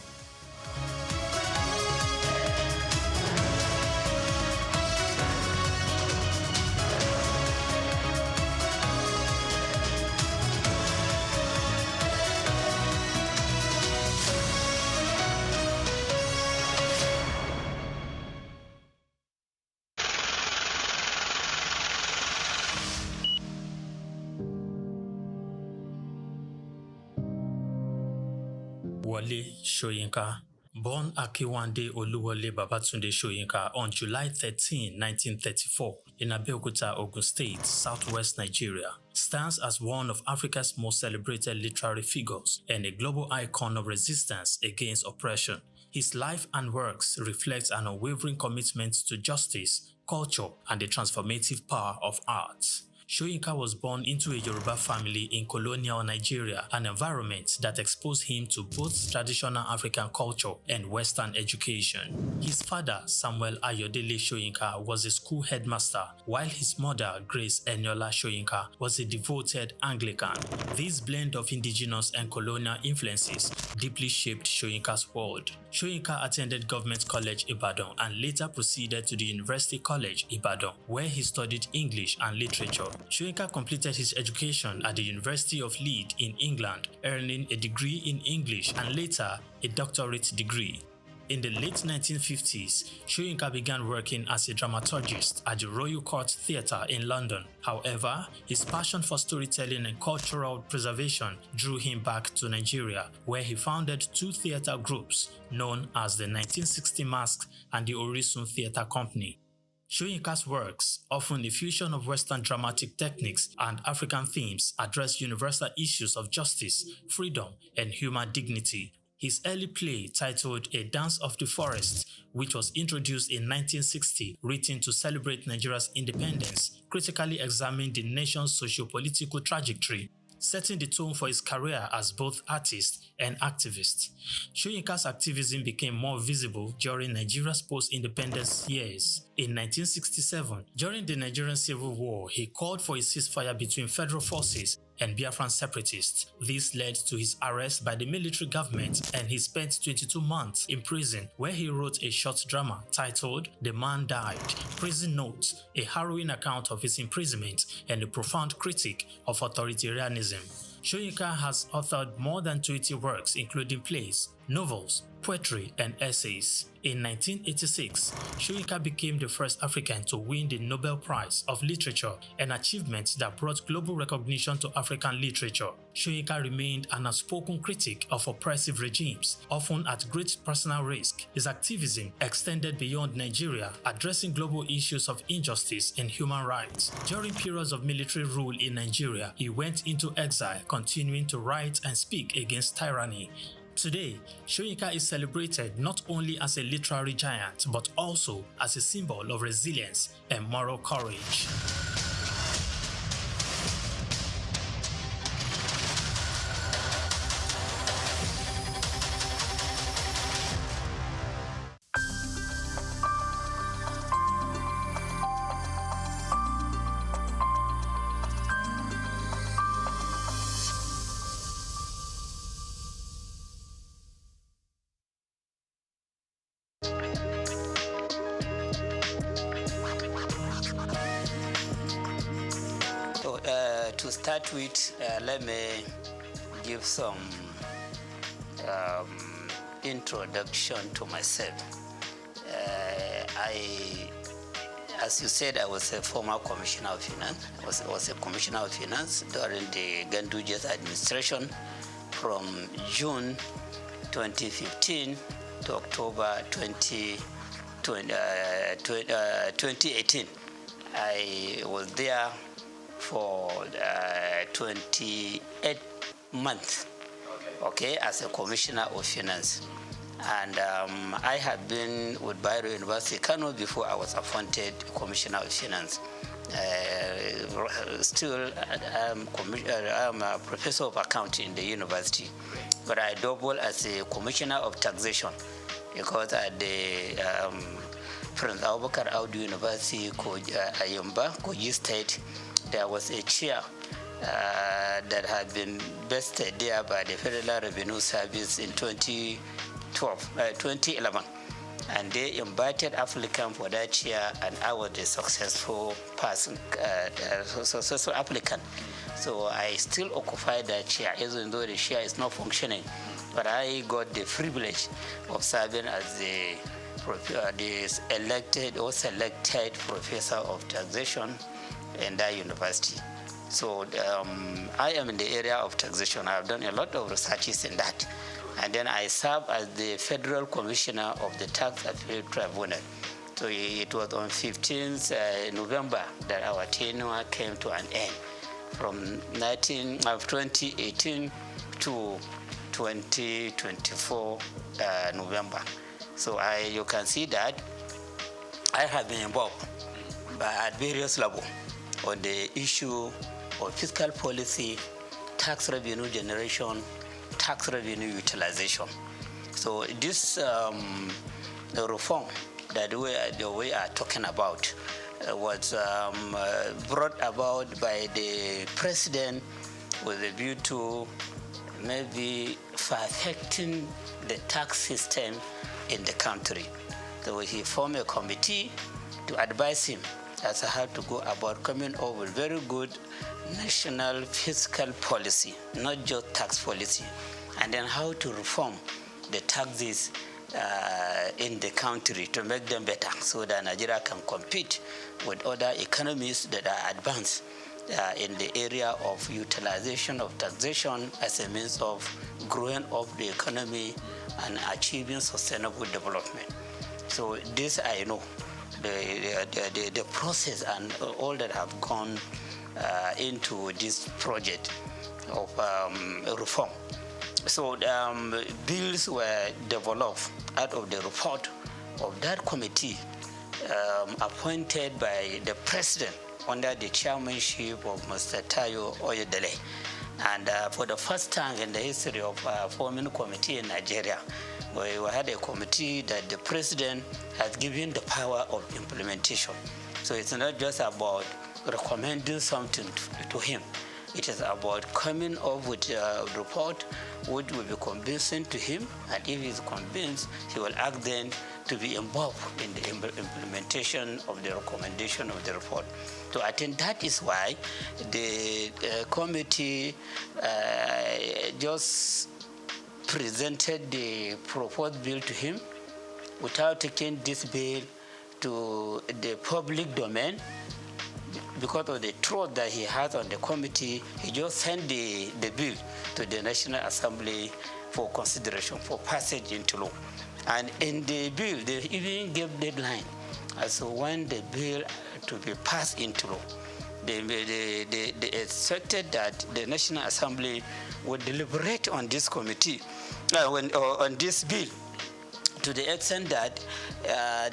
[SPEAKER 12] Wole Soyinka, born Akiwande Oluwole Babatunde Soyinka on July 13, 1934, in Abeokuta, Ogun State, southwest Nigeria, stands as one of Africa's most celebrated literary figures and a global icon of resistance against oppression. His life and works reflect an unwavering commitment to justice, culture, and the transformative power of arts. Soyinka was born into a Yoruba family in colonial Nigeria, an environment that exposed him to both traditional African culture and Western education. His father, Samuel Ayodele Soyinka, was a school headmaster, while his mother, Grace Eniola Soyinka, was a devoted Anglican. This blend of indigenous and colonial influences deeply shaped Soyinka's world. Soyinka attended Government College Ibadan and later proceeded to the University College Ibadan, where he studied English and literature. Soyinka completed his education at the University of Leeds in England, earning a degree in English and later a doctorate degree. In the late 1950s, Soyinka began working as a dramaturgist at the Royal Court Theatre in London. However, his passion for storytelling and cultural preservation drew him back to Nigeria, where he founded two theatre groups known as the 1960 Masks and the Orisun Theatre Company. Soyinka's works, often a fusion of Western dramatic techniques and African themes, address universal issues of justice, freedom, and human dignity. His early play, titled A Dance of the Forest, which was introduced in 1960, written to celebrate Nigeria's independence, critically examined the nation's socio-political trajectory, setting the tone for his career as both artist and activist. Soyinka's activism became more visible during Nigeria's post-independence years. In 1967, during the Nigerian Civil War, he called for a ceasefire between federal forces and Biafran separatists. This led to his arrest by the military government, and he spent 22 months in prison, where he wrote a short drama titled The Man Died, Prison Notes, a harrowing account of his imprisonment and a profound critique of authoritarianism. Soyinka has authored more than 20 works, including plays, novels, poetry, and essays. In 1986, Soyinka became the first African to win the Nobel Prize of Literature, an achievement that brought global recognition to African literature. Soyinka remained an outspoken critic of oppressive regimes, often at great personal risk. His activism extended beyond Nigeria, addressing global issues of injustice and human rights. During periods of military rule in Nigeria, he went into exile, continuing to write and speak against tyranny. Today, Soyinka is celebrated not only as a literary giant, but also as a symbol of resilience and moral courage.
[SPEAKER 13] To start with, let me give some introduction to myself. As you said, I was a former commissioner of finance. I was a commissioner of finance during the Ganduja's administration from June 2015 to October 2018. I was there for 28 months, okay, as a commissioner of finance. And I had been with Bayero University, Kano, before I was appointed commissioner of finance. Still, I'm a professor of accounting in the university, but I double as a commissioner of taxation, because at the Prince Abubakar Audu University, Ayumba, Kogi State, there was a chair that had been vested there by the Federal Revenue Service in 2011. And they invited applicant for that chair, and I was the successful person, successful applicant. So I still occupy that chair, even though the chair is not functioning. But I got the privilege of serving as the elected or selected professor of taxation in that university. So I am in the area of taxation. I have done a lot of researches in that. And then I serve as the Federal Commissioner of the Tax Appeal Tribunal. So it was on 15th November that our tenure came to an end, from 2018 to 2024 November. So you can see that I have been involved at various levels on the issue of fiscal policy, tax revenue generation, tax revenue utilization. So this reform that we are talking about was brought about by the president with a view to maybe perfecting the tax system in the country. So he formed a committee to advise him as to how to go about coming up with very good national fiscal policy, not just tax policy, and then how to reform the taxes in the country to make them better so that Nigeria can compete with other economies that are advanced in the area of utilization of taxation as a means of growing up the economy and achieving sustainable development. So this I know, the process and all that have gone into this project of reform. So bills were developed out of the report of that committee appointed by the president under the chairmanship of Mr. Tayo Oyedele. And for the first time in the history of forming a committee in Nigeria, we had a committee that the president has given the power of implementation. So it's not just about recommending something to him. It is about coming up with a report which will be convincing to him, and if he's convinced, he will ask them to be involved in the implementation of the recommendation of the report. So I think that is why the committee just presented the proposed bill to him without taking this bill to the public domain. Because of the trust that he has on the committee, he just sent the bill to the National Assembly for consideration, for passage into law. And in the bill, they even gave deadline as to when the bill to be passed into law. They expected that the National Assembly would deliberate on this committee, on this bill, to the extent that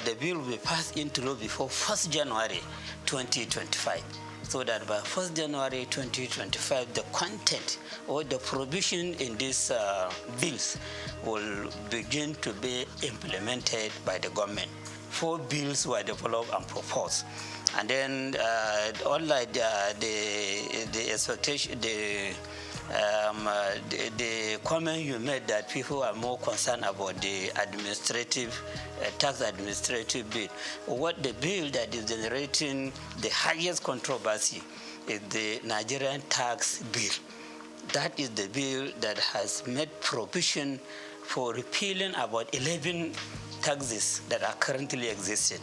[SPEAKER 13] the bill will be passed into law before 1st January 2025, so that by 1st January 2025, the content or the provision in these bills will begin to be implemented by the government. 4 bills were developed and proposed. And then, unlike the expectation, the comment you made that people are more concerned about the administrative, tax administrative bill. What the bill that is generating the highest controversy is the Nigerian tax bill. That is the bill that has made provision for repealing about 11 taxes that are currently existing,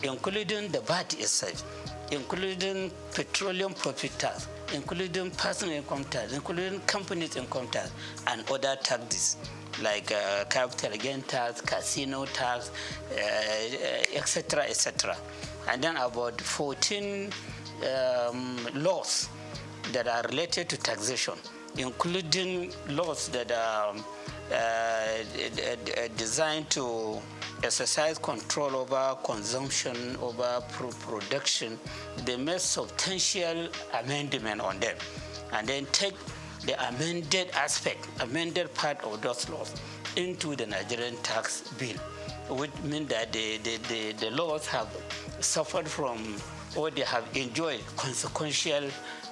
[SPEAKER 13] including the VAT itself, including petroleum profit tax, including personal income tax, including companies' income tax, and other taxes like capital gain tax, casino tax, etc., etc. And then about 14 laws that are related to taxation, including laws that are designed to exercise control over consumption, over production. They made substantial amendment on them, and then take the amended aspect, amended part of those laws into the Nigerian tax bill, which means that the laws have suffered from, or they have enjoyed consequential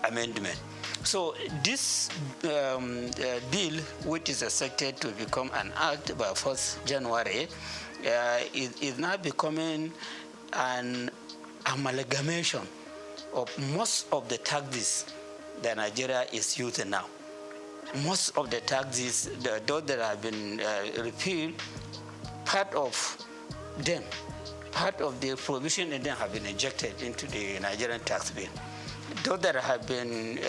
[SPEAKER 13] amendment. So this bill, which is expected to become an act by 1st January, is now becoming an amalgamation of most of the taxes that Nigeria is using now. Most of the taxes, those that have been repealed, part of them, part of the provision in them have been injected into the Nigerian tax bill. Those that have been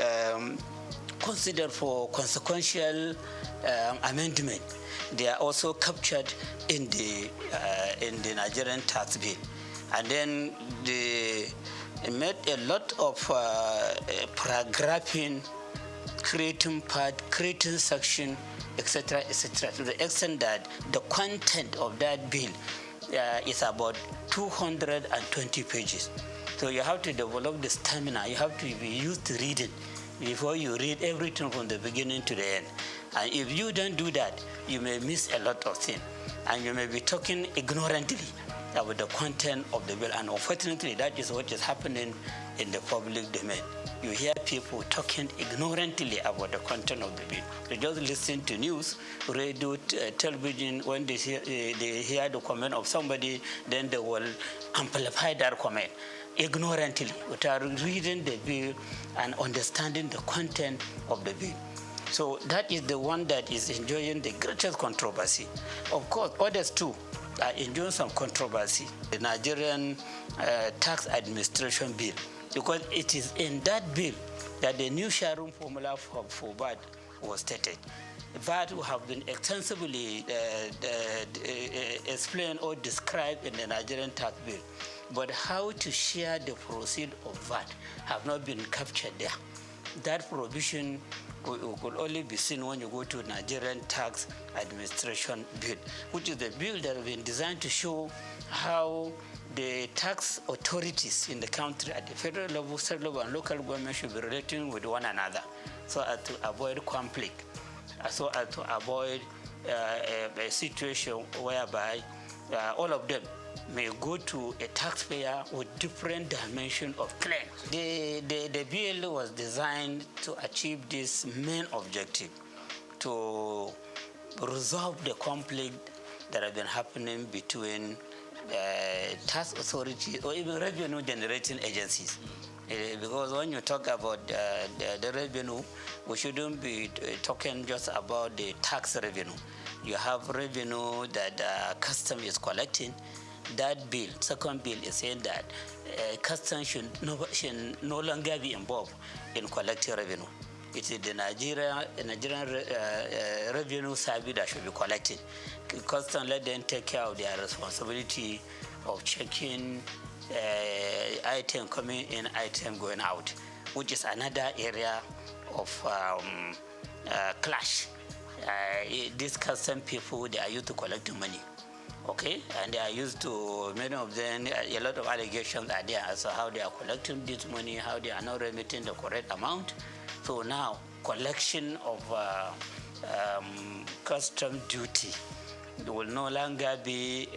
[SPEAKER 13] considered for consequential amendment, they are also captured in the Nigerian tax bill. And then they made a lot of paragraphing creating part, creating section, etc., etc., to the extent that the content of that bill is about 220 pages. So you have to develop the stamina. You have to be used to reading before you read everything from the beginning to the end. And if you don't do that, you may miss a lot of things. And you may be talking ignorantly about the content of the bill. And unfortunately, that is what is happening in the public domain. You hear people talking ignorantly about the content of the bill. They just listen to news, radio, television. When they hear the comment of somebody, then they will amplify that comment ignorantly without reading the bill and understanding the content of the bill. So that is the one that is enjoying the greatest controversy. Of course, others too are enjoying some controversy. The Nigerian Tax Administration Bill, because it is in that bill that the new sharing formula for VAT was stated. VAT have been extensively explained or described in the Nigerian tax bill. But how to share the proceeds of VAT have not been captured there. That provision could only be seen when you go to Nigerian Tax Administration Bill, which is the bill that has been designed to show how the tax authorities in the country at the federal level, state level, and local government should be relating with one another so as to avoid conflict, so as to avoid a situation whereby all of them may go to a taxpayer with different dimension of claim. The bill was designed to achieve this main objective, to resolve the conflict that has been happening between tax authorities or even revenue generating agencies. Because when you talk about the revenue, we shouldn't be talking just about the tax revenue. You have revenue that custom is collecting. That bill, second bill, is saying that customs should no longer be involved in collecting revenue. It is the Nigerian Revenue Service that should be collecting. Customs, let them take care of their responsibility of checking item coming in, item going out, which is another area of clash. These custom people, they are used to collecting money. Okay, and they are used to, many of them, a lot of allegations are there as to how they are collecting this money, how they are not remitting the correct amount. So now, collection of custom duty will no longer be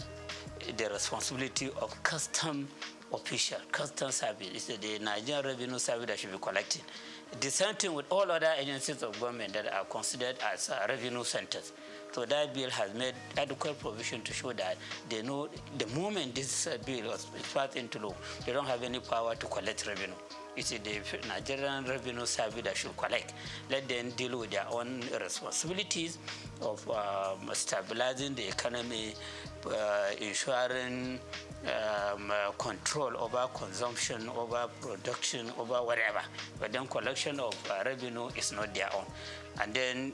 [SPEAKER 13] the responsibility of custom official, custom service. It's the Nigerian Revenue Service that should be collecting. The same thing with all other agencies of government that are considered as revenue centers. So that bill has made adequate provision to show that they know the moment this bill was passed into law, they don't have any power to collect revenue. It's the Nigerian Revenue Service that should collect. Let them deal with their own responsibilities of stabilizing the economy, ensuring control over consumption, over production, over whatever. But then collection of revenue is not their own. And then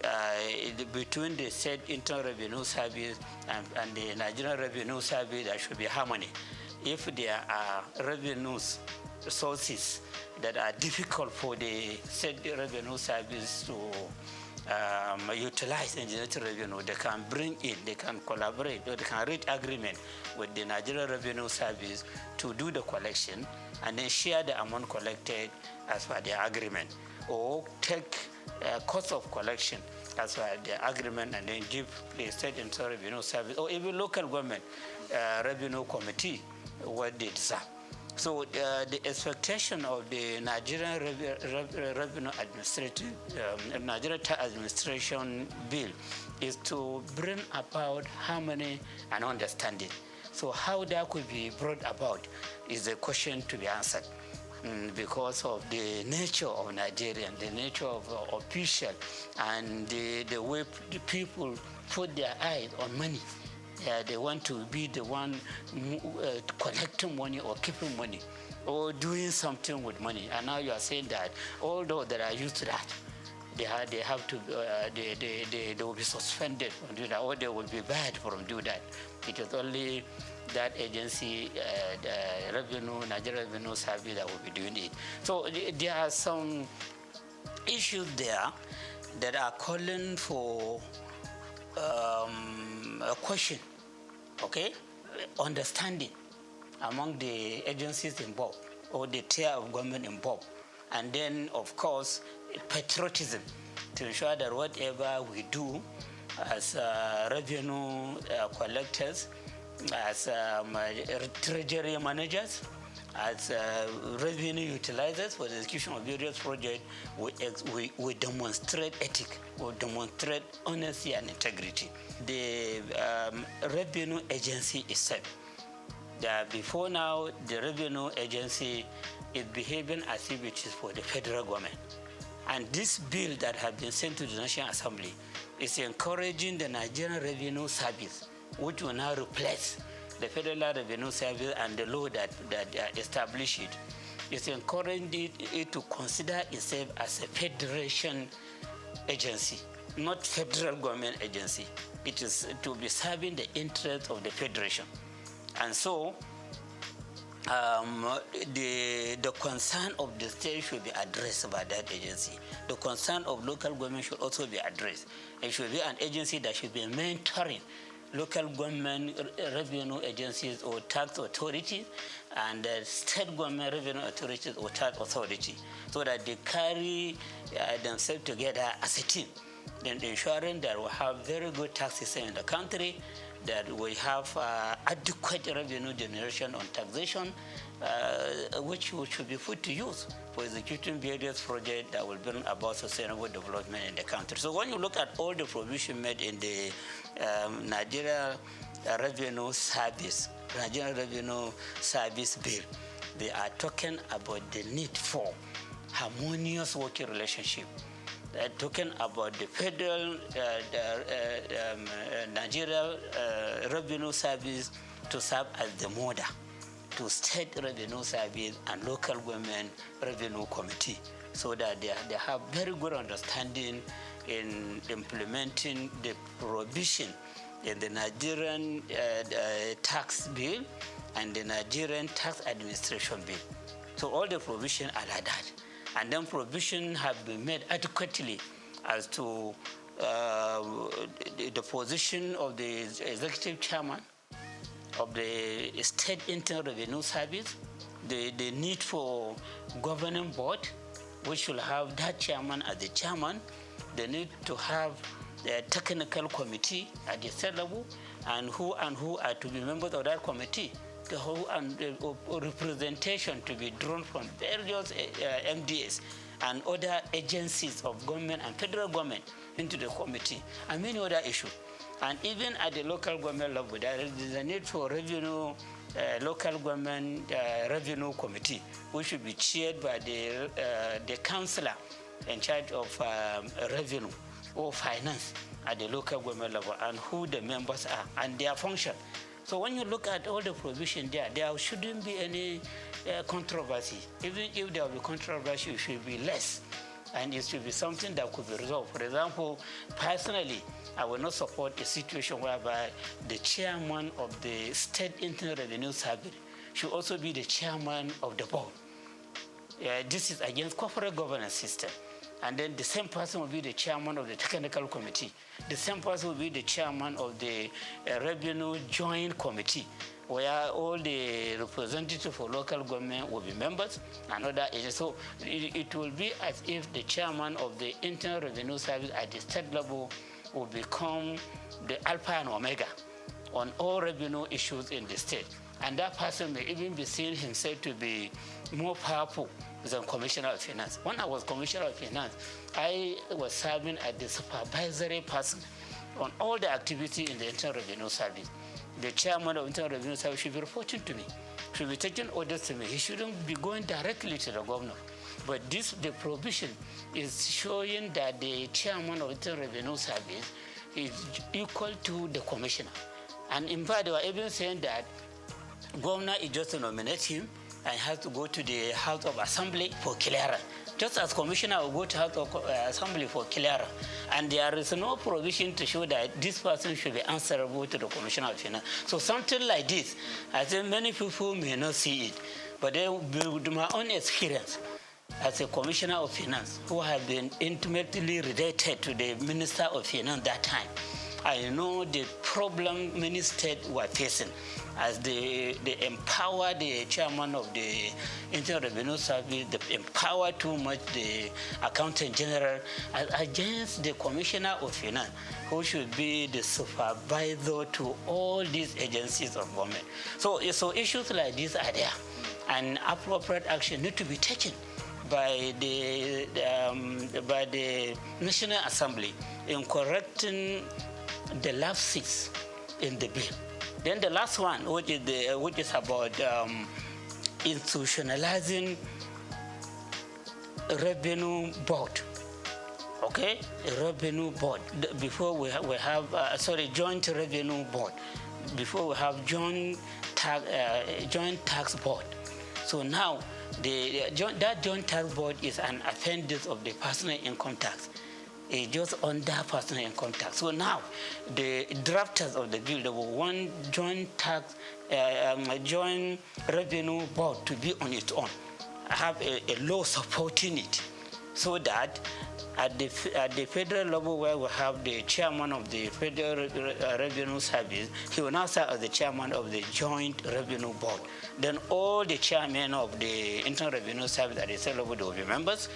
[SPEAKER 13] between the state internal revenue service and the Nigerian Revenue Service, there should be harmony. If there are revenues sources that are difficult for the state revenue service to utilize in generating revenue, they can bring in, they can collaborate, or they can reach agreement with the Nigerian Revenue Service to do the collection and then share the amount collected as per the agreement, or take cost of collection as per the agreement and then give the state internal revenue service or even local government revenue committee what they deserve. So the expectation of the Nigerian Revenue Nigerian Tax Administration Bill is to bring about harmony and understanding. So how that could be brought about is a question to be answered. Because of the nature of Nigerian, the nature of official, and the way the people put their eyes on money. They want to be the one collecting money or keeping money or doing something with money. And now you are saying that all those that are used to that, they have to, they will be suspended from doing that, or they will be banned from doing that. It is only that agency, the Nigerian Revenue Service, that will be doing it. So there are some issues there that are calling for a question, okay, understanding among the agencies involved or the tier of government involved. And then, of course, patriotism to ensure that whatever we do as revenue collectors, as treasury managers, as revenue utilizers for the execution of various projects, we demonstrate ethics, we demonstrate honesty and integrity. The revenue agency itself, before now, the revenue agency is behaving as if it is for the federal government. And this bill that has been sent to the National Assembly is encouraging the Nigerian Revenue Service, which will now replace the Federal Revenue Service and the law that established it. It's encouraging it to consider itself as a federation agency, not federal government agency. It is to be serving the interests of the federation. And so, the concern of the state should be addressed by that agency. The concern of local government should also be addressed. It should be an agency that should be mentoring local government revenue agencies or tax authorities and state government revenue authorities or tax authority, so that they carry themselves together as a team, then ensuring that we have very good tax system in the country, that we have adequate revenue generation on taxation, which should be put to use for executing various projects that will bring about sustainable development in the country. So when you look at all the provision made in the Nigeria Revenue Service Bill, they are talking about the need for harmonious working relationship. They're talking about the federal Nigeria Revenue Service to serve as the model to state revenue service and local government revenue committee, so that they have very good understanding in implementing the provision in the Nigerian tax bill and the Nigerian tax administration bill. So all the provisions are like that. And then provision have been made adequately as to the position of the executive chairman of the State Internal Revenue Service, the need for governing board, which will have that chairman as the chairman, the need to have the technical committee at the state level, and who are to be members of that committee, the whole and representation to be drawn from various MDAs and other agencies of government and federal government into the committee, and many other issues. And even at the local government level, there is a need for revenue, local government revenue committee, which should be chaired by the councillor in charge of revenue or finance at the local government level, and who the members are and their function. So when you look at all the provision there shouldn't be any controversy. Even if there will be controversy, it should be less. And it should be something that could be resolved. For example, personally, I will not support a situation whereby the chairman of the State Internal Revenue Service should also be the chairman of the board. This is against corporate governance system. And then the same person will be the chairman of the technical committee. The same person will be the chairman of the revenue joint committee, where all the representatives for local government will be members and other agencies. So it will be as if the chairman of the Internal Revenue Service at the state level will become the alpha and omega on all revenue issues in the state. And that person may even be seen himself to be more powerful than Commissioner of Finance. When I was Commissioner of Finance, I was serving as the supervisory person on all the activity in the Internal Revenue Service. The chairman of Internal Revenue Service should be reporting to me, should be taking orders to me. He shouldn't be going directly to the governor. But the provision is showing that the chairman of Internal Revenue Service is equal to the commissioner. And in fact, they were even saying that governor is just to nominate him and has to go to the House of Assembly for clearance. Just as commissioner will go to House of Assembly for clearance. And there is no provision to show that this person should be answerable to the Commissioner of Finance. So something like this, I think many people may not see it. But with my own experience, as a Commissioner of Finance, who have been intimately related to the Minister of Finance that time, I know the problem many states were facing as they empower the chairman of the Internal Revenue Service, they empower too much the Accountant General against the Commissioner of Finance, who should be the supervisor to all these agencies of government. So issues like these are there, and appropriate action need to be taken by the National Assembly in correcting the lapses in the bill. Then the last one, which is about institutionalizing revenue board. Okay, a revenue board. Before we have joint revenue board. Before we have joint tax board. So now that joint tax board is an appendix of the personal income tax. It's just under personal income tax. So now the drafters of the bill, they will want joint revenue board to be on its own, have a law supporting it, so that at the federal level, where we have the chairman of the Federal Revenue Service, he will now serve as the chairman of the Joint Revenue Board. Then all the chairmen of the Internal Revenue Service at the state level will be members.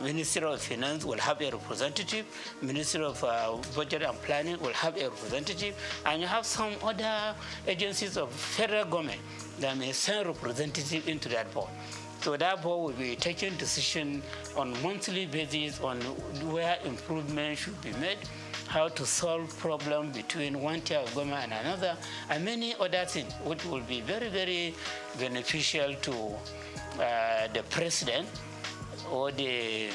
[SPEAKER 13] Ministry of Finance will have a representative. Ministry of Budget and Planning will have a representative. And you have some other agencies of federal government that may send representatives into that board. So that board will be taking decision on monthly basis on where improvement should be made, how to solve problems between one tier of government and another, and many other things, which will be very, very beneficial to the president or the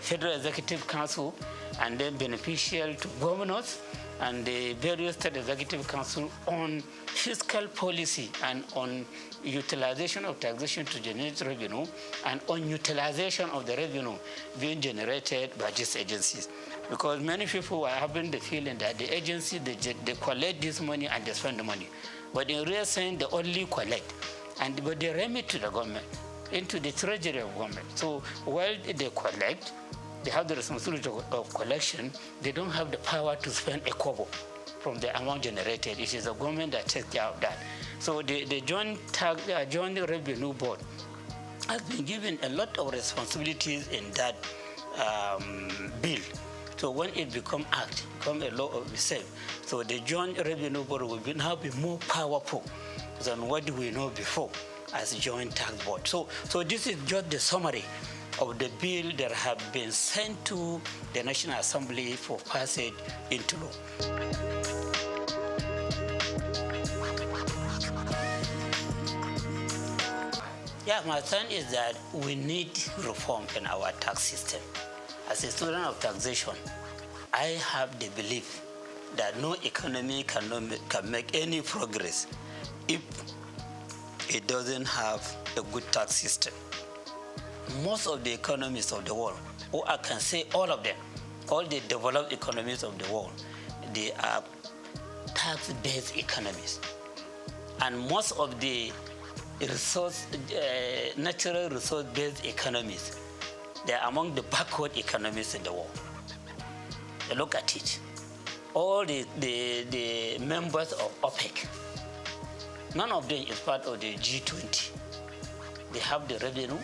[SPEAKER 13] Federal Executive Council, and then beneficial to governors and the various state executive council on fiscal policy and on utilization of taxation to generate revenue and on utilization of the revenue being generated by these agencies. Because many people are having the feeling that the agency, they collect this money and they spend the money. But in real sense, they only collect. But they remit to the government, into the treasury of government. So while they collect, they have the responsibility of collection, they don't have the power to spend a kobo from the amount generated. It is the government that takes care of that. So the Joint Revenue Board has been given a lot of responsibilities in that bill. So when it becomes act, become a law of itself, so the Joint Revenue Board will now be more powerful than what we know before as a Joint Tax Board. So this is just the summary of the bill that have been sent to the National Assembly for passage into law. Yeah, my stand is that we need reform in our tax system. As a student of taxation, I have the belief that no economy can make any progress if it doesn't have a good tax system. Most of the economies of the world, or I can say all of them, all the developed economies of the world, they are tax-based economies. And most of the natural resource-based economies, they are among the backward economies in the world. Look at it. All the members of OPEC, none of them is part of the G20. They have the revenue,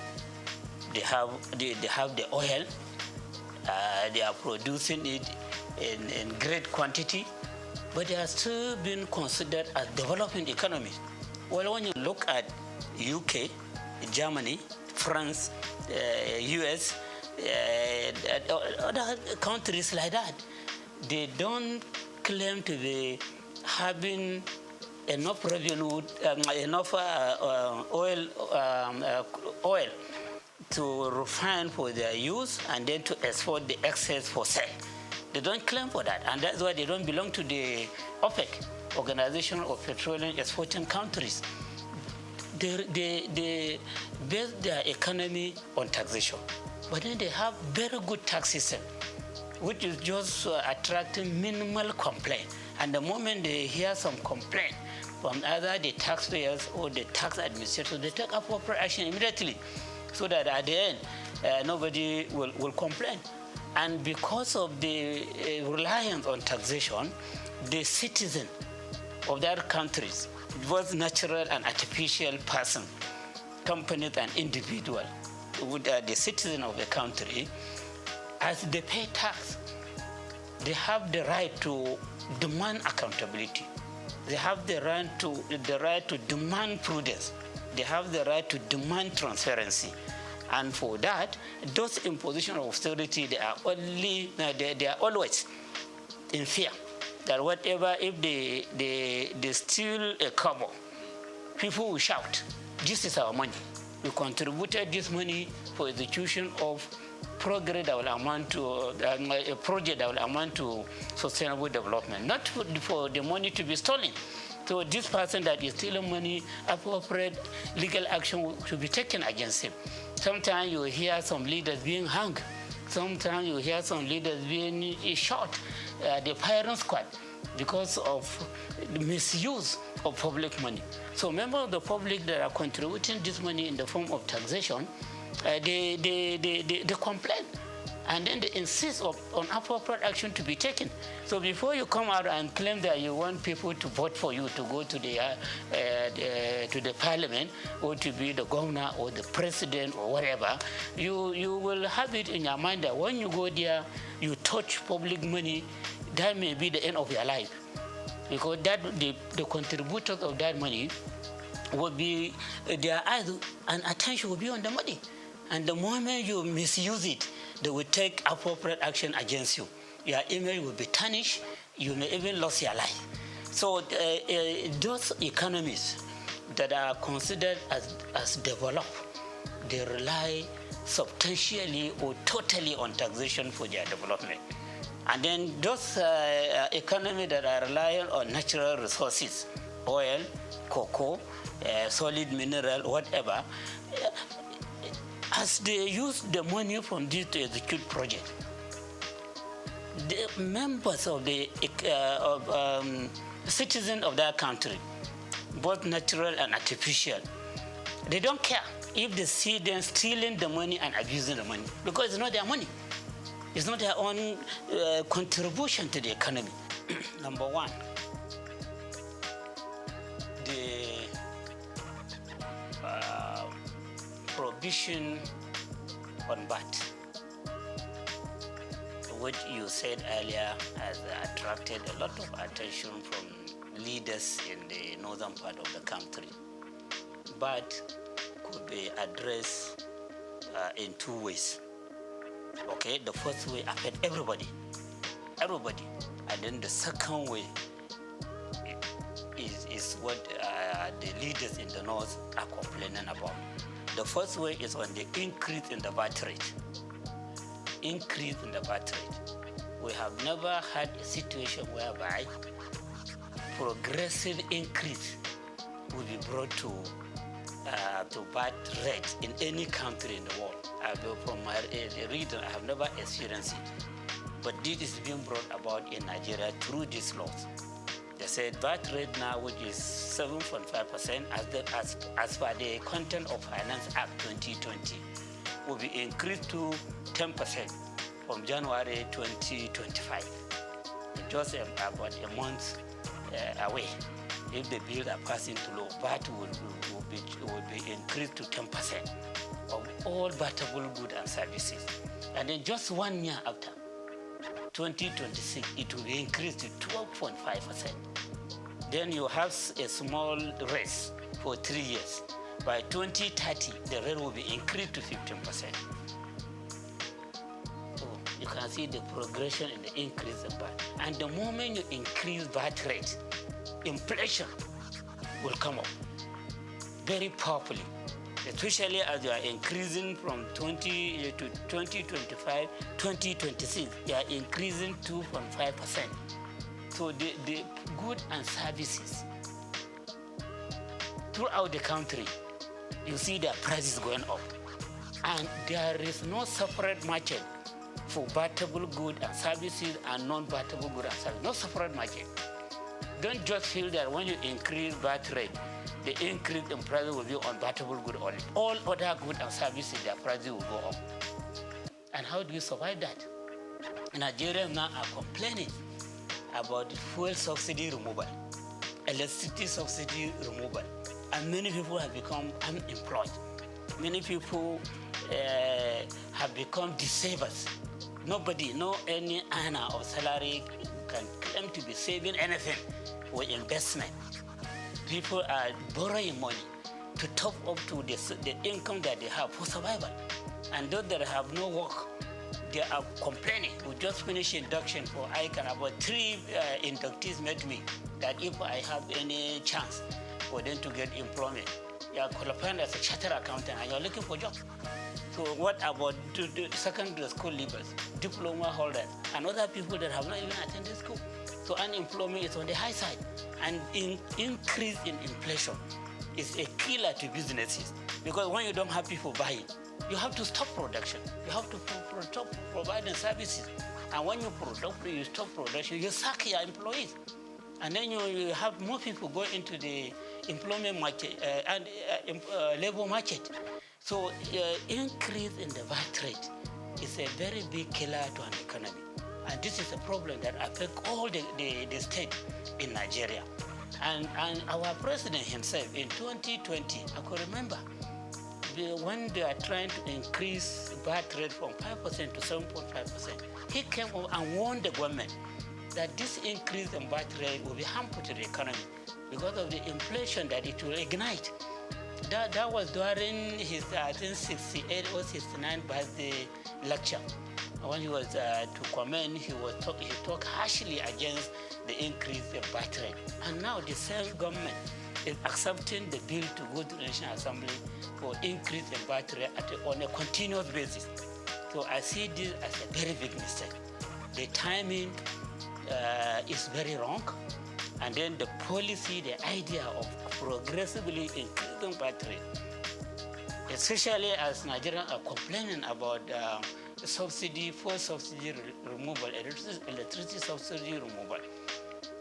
[SPEAKER 13] they have the oil, they are producing it in great quantity, but they are still being considered as developing economies. Well, when you look at UK, Germany, France, US, other countries like that, they don't claim to be having enough revenue, enough oil to refine for their use and then to export the excess for sale. They don't claim for that, and that's why they don't belong to the OPEC, Organization of Petroleum Exporting Countries. They base their economy on taxation, but then they have very good tax system, which is just attracting minimal complaint. And the moment they hear some complaint, from either the taxpayers or the tax administrators. They take appropriate action immediately so that at the end, nobody will complain. And because of the reliance on taxation, the citizen of their countries, both natural and artificial person, companies and individual, the citizen of the country, as they pay tax, they have the right to demand accountability. They have the right to demand prudence. They have the right to demand transparency. And for that, those impositions of austerity, they are always in fear that whatever, if they steal a kobo, people will shout, this is our money. We contributed this money for execution of progress that will amount to a project that will amount to sustainable development, not for the money to be stolen. So this person that is stealing money, appropriate legal action should be taken against him. Sometimes you hear some leaders being hung. Sometimes you hear some leaders being shot, the firing squad, because of the misuse of public money. So members of the public that are contributing this money in the form of taxation, they complain. And then they insist on appropriate action to be taken. So before you come out and claim that you want people to vote for you to go to the parliament or to be the governor or the president or whatever, you will have it in your mind that when you go there, you touch public money, that may be the end of your life. Because that the contributors of that money will be, their eyes and attention will be on the money. And the moment you misuse it, they will take appropriate action against you. Your image will be tarnished. You may even lose your life. So those economies that are considered as developed, they rely substantially or totally on taxation for their development. And then those economies that are relying on natural resources, oil, cocoa, solid mineral, whatever, as they use the money from this to execute project, the members of the citizens of that country, both natural and artificial, they don't care if they see them stealing the money and abusing the money, because it's not their money. It's not their own contribution to the economy. Number one, the prohibition on VAT, which you said earlier has attracted a lot of attention from leaders in the northern part of the country. VAT could be addressed in two ways. Okay, the first way affect everybody, and then the second way is what the leaders in the north are complaining about. The first way is on the increase in the VAT rate. Increase in the VAT rate. We have never had a situation whereby progressive increase will be brought to VAT rate in any country in the world. From my reading, I have never experienced it. But this is being brought about in Nigeria through these laws. They said VAT rate now, which is 7.5%, as per the Content of Finance Act 2020, will be increased to 10% from January 2025. Just about a month away. If the bills are passing to law, VAT will be increased to 10% of all VATable goods and services. And then just 1 year after, 2026, it will be increased to 12.5%. Then you have a small raise for 3 years. By 2030, the rate will be increased to 15%. So you can see the progression in the increase of VAT. And the moment you increase VAT rate, inflation will come up very powerfully, especially as you are increasing from 20 to 2025, 2026, you are increasing 2.5%. So the goods and services throughout the country, you see their prices going up. And there is no separate market for VATable goods and services and non-VATable goods and services, no separate market. Don't just feel that when you increase VAT rate, the increase in price will be on batable good only. All other goods and services, their prices will go up. And how do you survive that? Nigerians now are complaining about fuel subsidy removal, electricity subsidy removal, and many people have become unemployed. Many people have become disabled. Nobody, no any earner of salary can claim to be saving anything for investment. People are borrowing money to top up to the income that they have for survival. And those that have no work, they are complaining. We just finished induction for ICANN. About 3 inductees met me that if I have any chance for them to get employment, you are qualified as a chartered accountant and you are looking for jobs. So what about the secondary school leavers, diploma holders, and other people that have not even attended school? So unemployment is on the high side. And increase in inflation is a killer to businesses. Because when you don't have people buying, you have to stop production. You have to stop providing services. And when you stop production, you sack your employees. And then you have more people go into the employment market and labor market. So increase in the VAT rate is a very big killer to an economy. And this is a problem that affects all the states in Nigeria. And our president himself in 2020, I could remember, when they are trying to increase VAT rate from 5% to 7.5%, he came up and warned the government that this increase in VAT rate will be harmful to the economy because of the inflation that it will ignite. That was during his, I think, 68 or 69 birthday lecture. When he was to comment, he talked harshly against the increase in VAT rate. And now the same government is accepting the bill to go to the National Assembly for increase in VAT rate on a continuous basis. So I see this as a very big mistake. The timing is very wrong. And then the policy, the idea of progressively increasing VAT rate, especially as Nigerians are complaining about subsidy, fuel subsidy removal, electricity subsidy removal.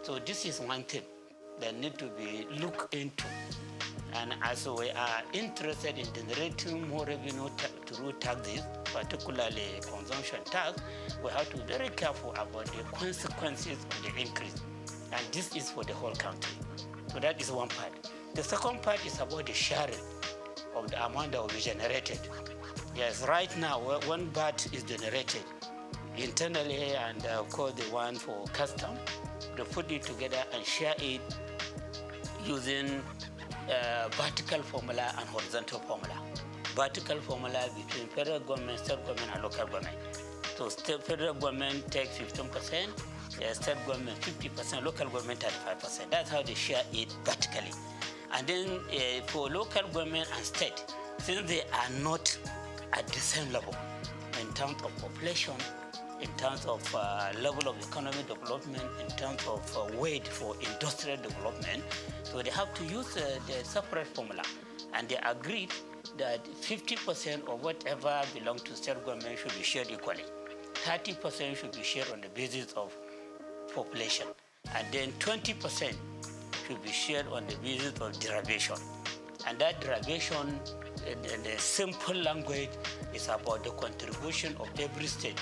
[SPEAKER 13] So this is one thing that needs to be looked into. And as we are interested in generating more revenue through taxes, particularly consumption tax, we have to be very careful about the consequences of the increase. And this is for the whole country. So that is one part. The second part is about the sharing of the amount that will be generated. Yes, right now, one VAT is generated internally, and of course the one for custom, they put it together and share it using vertical formula and horizontal formula. Vertical formula between federal government, state government, and local government. So federal government takes 15%, state government 50%, local government 35%. That's how they share it vertically. And then for local government and state, since they are not at the same level in terms of population, in terms of level of economic development, in terms of weight for industrial development, so they have to use the separate formula. And they agreed that 50% of whatever belongs to state government should be shared equally. 30% should be shared on the basis of population. And then 20% should be shared on the basis of derivation. And that derivation, in the simple language, is about the contribution of every state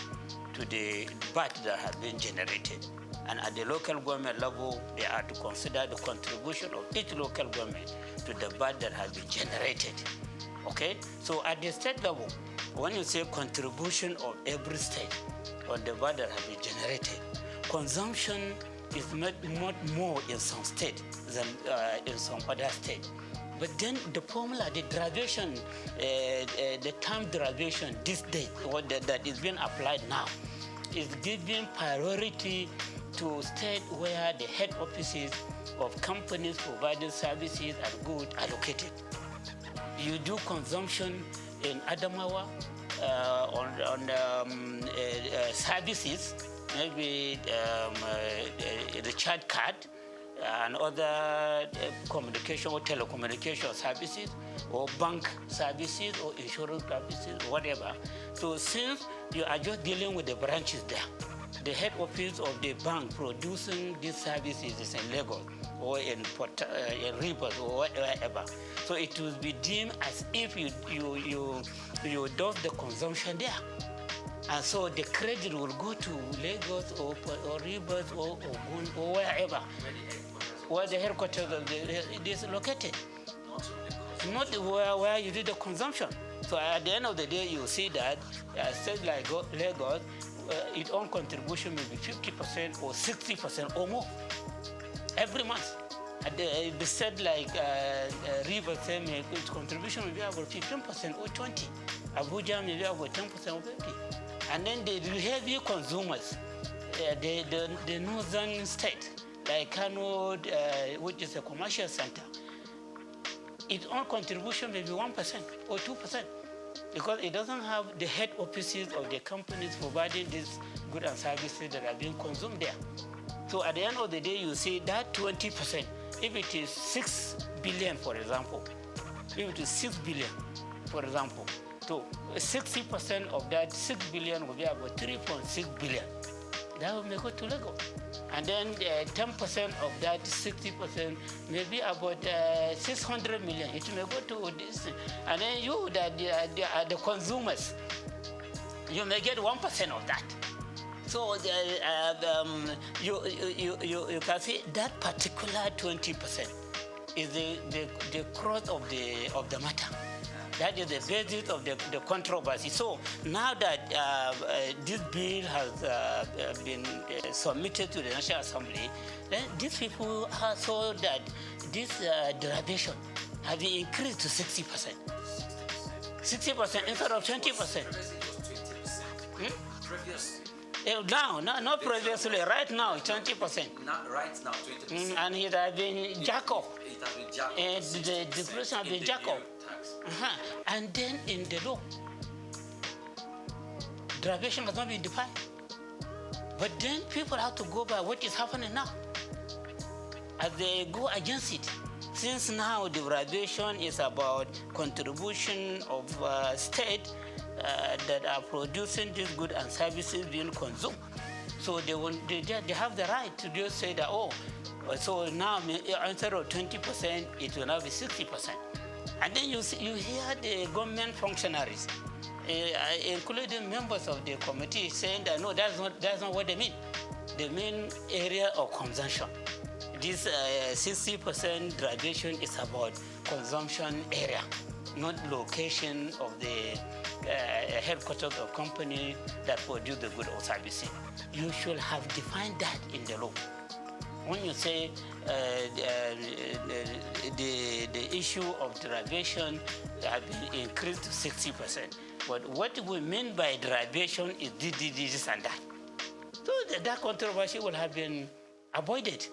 [SPEAKER 13] to the VAT that has been generated. And at the local government level, they are to consider the contribution of each local government to the VAT that has been generated. Okay? So at the state level, when you say contribution of every state on the VAT that has been generated, consumption is much more in some state than in some other state. But then the formula, the derivation, the term derivation, this date, that is being applied now, is giving priority to states where the head offices of companies providing services and goods are located. You do consumption in Adamawa on services, maybe the recharge card, and other communication or telecommunication services, or bank services, or insurance services, whatever. So since you are just dealing with the branches there, the head office of the bank producing these services is in Lagos or in Rivers or wherever. So it will be deemed as if you do the consumption there. And so the credit will go to Lagos or Rivers or Ogun or wherever, where the headquarters of it is located. Not where you do the consumption. So at the end of the day, you see that states like Lagos, its own contribution may be 50% or 60% or more every month. The state like Rivers, its contribution may be about 15% or 20%. Abuja may be about 10% or 50%. And then the heavy consumers, the northern state, like Kano, which is a commercial center, its own contribution may be 1% or 2%, because it doesn't have the head offices of the companies providing these goods and services that are being consumed there. So at the end of the day, you see that 20%, if it is 6 billion, for example, if it is 6 billion, for example, so 60% of that 6 billion will be about 3.6 billion. That will go to Lagos. And then 10% of that 60% may be about 600 million. It may go to this. And then you, the consumers, you may get 1% of that. So you can see that particular 20% is the crux of the matter. That is the basis of the controversy. So now that this bill has been submitted to the National Assembly, then these people have saw that this derivation has been increased to 60%. 60% instead of 20%. Now, not previously, right now, 20%.
[SPEAKER 14] Not right now, 20%.
[SPEAKER 13] And it has been jacked up.
[SPEAKER 14] It has been jacked up.
[SPEAKER 13] And the declaration has been jacked up. And then in the law, derivation has not been defined. But then people have to go by what is happening now. As they go against it, since now the derivation is about contribution of state that are producing these goods and services being consumed. So they have the right to just say that, oh, so now instead of 20%, it will now be 60%. And then you hear the government functionaries, including members of the committee, saying that no, that's not what they mean. They mean area of consumption. This 60% derivation is about consumption area, not location of the headquarters of company that produce the good or services. You should have defined that in the law. When you say the issue of derivation has been increased to 60%, but what we mean by derivation is this and that. So that controversy will have been avoided.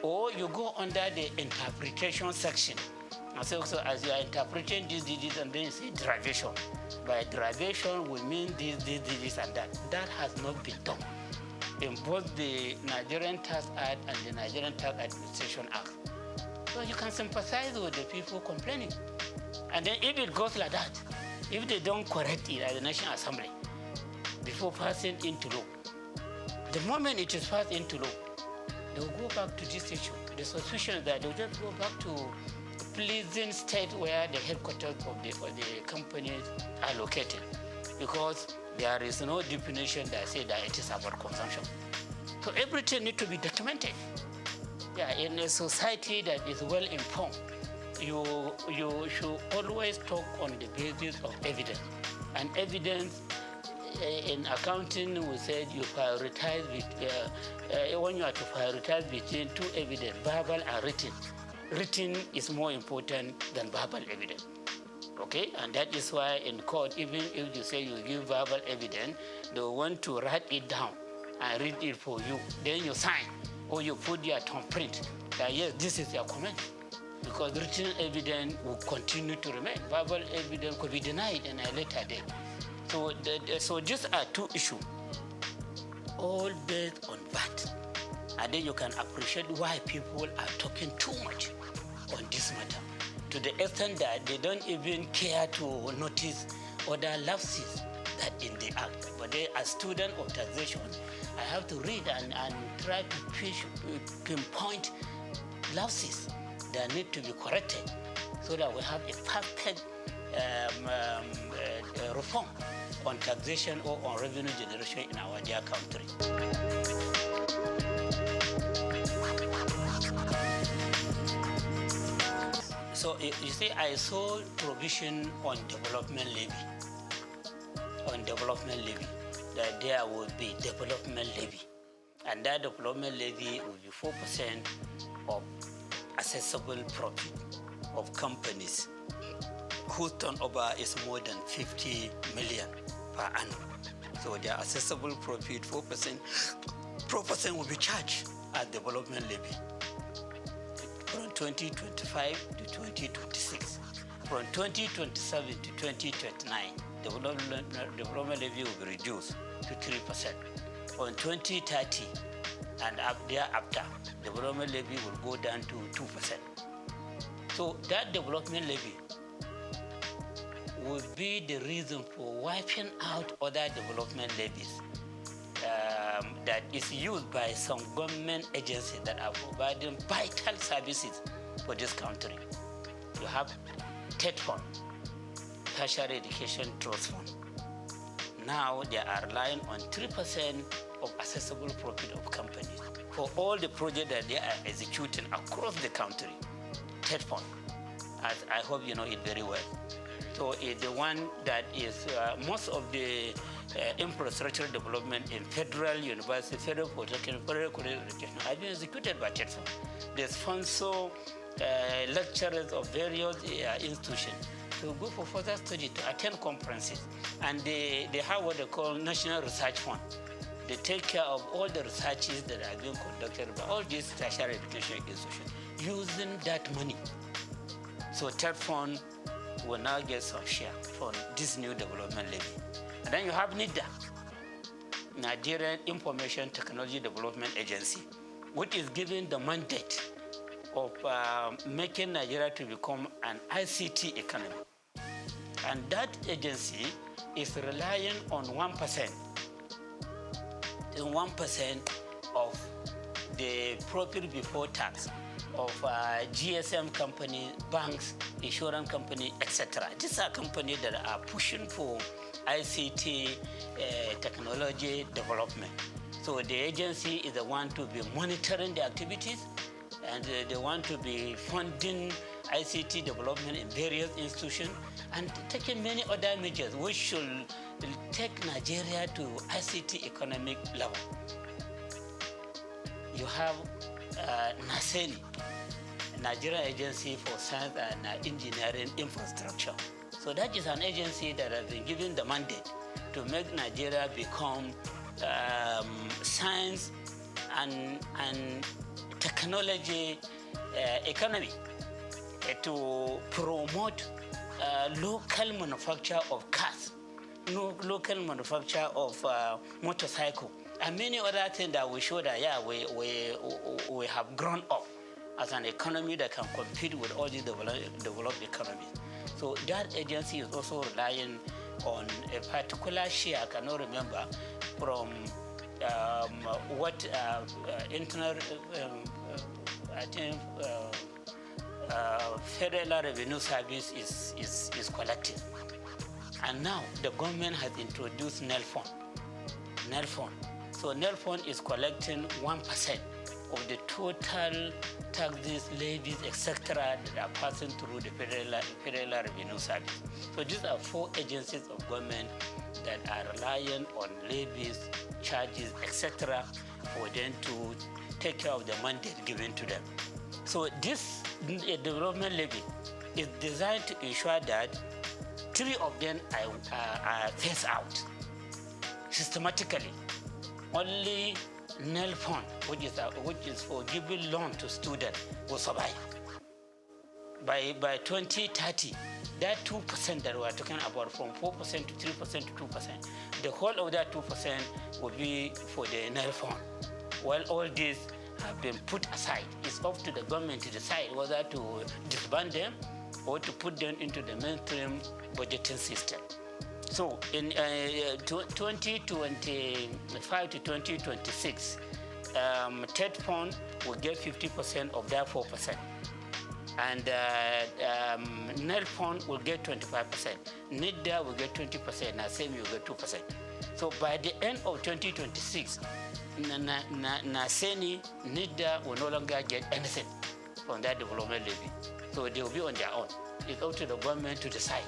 [SPEAKER 13] Or you go under the interpretation section. And so as you are interpreting this and then you say derivation. By derivation, we mean this and that. That has not been done in both the Nigerian Tax Act and the Nigerian Tax Administration Act. So you can sympathize with the people complaining. And then if it goes like that, if they don't correct it at the National Assembly before passing into law, the moment it is passed into law, they will go back to this issue. The suspicion is that they will just go back to a pleasing state where the headquarters of the companies are located, because there is no definition that says that it is about consumption. So everything needs to be documented. Yeah, in a society that is well informed, you should always talk on the basis of evidence. And evidence in accounting, we said you prioritize when you are to prioritize between two evidence, verbal and written. Written is more important than verbal evidence. Okay, and that is why in court, even if you say you give verbal evidence, they want to write it down and read it for you. Then you sign, or you put your thumbprint that yes, this is your comment. Because written evidence will continue to remain. Verbal evidence could be denied in a later date. So these are two issues, all based on that. And then you can appreciate why people are talking too much on this matter, to the extent that they don't even care to notice other lapses that in the act. But they, as student of taxation, I have to read and try to pinpoint lapses that need to be corrected so that we have a perfect reform on taxation or on revenue generation in our dear country. So you see, I saw provision on development levy. That there will be development levy, and that development levy will be 4% of accessible profit of companies whose turnover is more than 50 million per annum. So their accessible profit, 4% will be charged as development levy from 2025 to 2026. From 2027 to 2029, development levy will be reduced to 3%. From 2030 and up thereafter, development levy will go down to 2%. So that development levy will be the reason for wiping out other development levies that is used by some government agencies that are providing vital services for this country. You have TED Fund, Tertiary Education Trust Fund. Now they are relying on 3% of accessible profit of companies for all the projects that they are executing across the country. TED Fund, as I hope you know it very well. So it's the one that is most of the infrastructure development in federal university, federal polytechnic, federal college education have been executed by TED Fund. They sponsor lecturers of various institutions to go for further study, to attend conferences. And they have what they call National Research Fund. They take care of all the researches that are being conducted by all these tertiary education institutions using that money. So TED Fund will now get some share from this new development levy. And then you have NIDA, Nigerian Information Technology Development Agency, which is given the mandate of making Nigeria to become an ICT economy. And that agency is relying on 1%. 1% of the profit before tax of GSM companies, banks, insurance companies, etc. These are companies that are pushing for ICT technology development. So the agency is the one to be monitoring the activities, and they want to be funding ICT development in various institutions and taking many other measures which should take Nigeria to ICT economic level. You have NASENI, Nigerian Agency for Science and Engineering Infrastructure. So that is an agency that has been given the mandate to make Nigeria become science and technology economy, to promote local manufacture of cars, local manufacture of motorcycle, and many other things that we show that we have grown up as an economy that can compete with all these developed economies. So that agency is also relying on a particular share, I cannot remember, from what internal, I think, Federal Revenue Service is collecting. And now the government has introduced NEL Fund. So NEL Fund is collecting 1% of the total taxes, levies, etc. that are passing through the Federal Revenue Service. So these are 4 agencies of government that are relying on levies, charges, etc. for them to take care of the mandate given to them. So this development levy is designed to ensure that 3 of them are phased out systematically. Only NEL Fund, which is for giving loan to students, will survive. By 2030, that 2% that we are talking about, from 4% to 3% to 2%, the whole of that 2% will be for the NEL Fund. While all these have been put aside, it's up to the government to decide whether to disband them or to put them into the mainstream budgeting system. So in 2025 to 2026, TED fund will get 50% of that 4%. And NEL fund will get 25%. NIDA will get 20%, and SEMI will get 2%. So by the end of 2026, NASENI, NIDA will no longer get anything from that development levy. So they will be on their own. It's up to the government to decide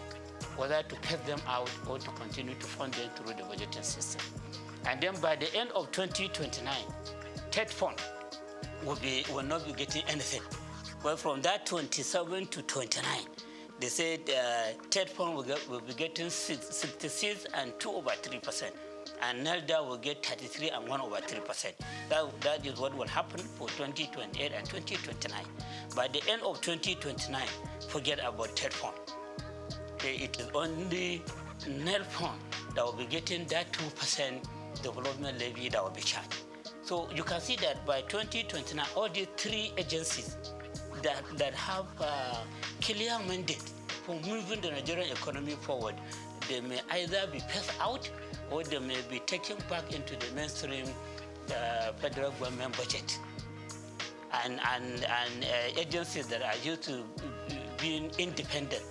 [SPEAKER 13] whether to cut them out or to continue to fund them through the budgeting system. And then by the end of 2029, TED fund will not be getting anything. But from that 27 to 29, they said TED fund will be getting 66 and 2/3%. And NELDA will get 33 and 1/3%. That is what will happen for 2028 and 2029. By the end of 2029, forget about TED fund. It is only NEL fund that will be getting that 2% development levy that will be charged. So you can see that by 2029, all the three agencies that have clear mandate for moving the Nigerian economy forward, they may either be passed out or they may be taken back into the mainstream federal government budget. And agencies that are used to being independent,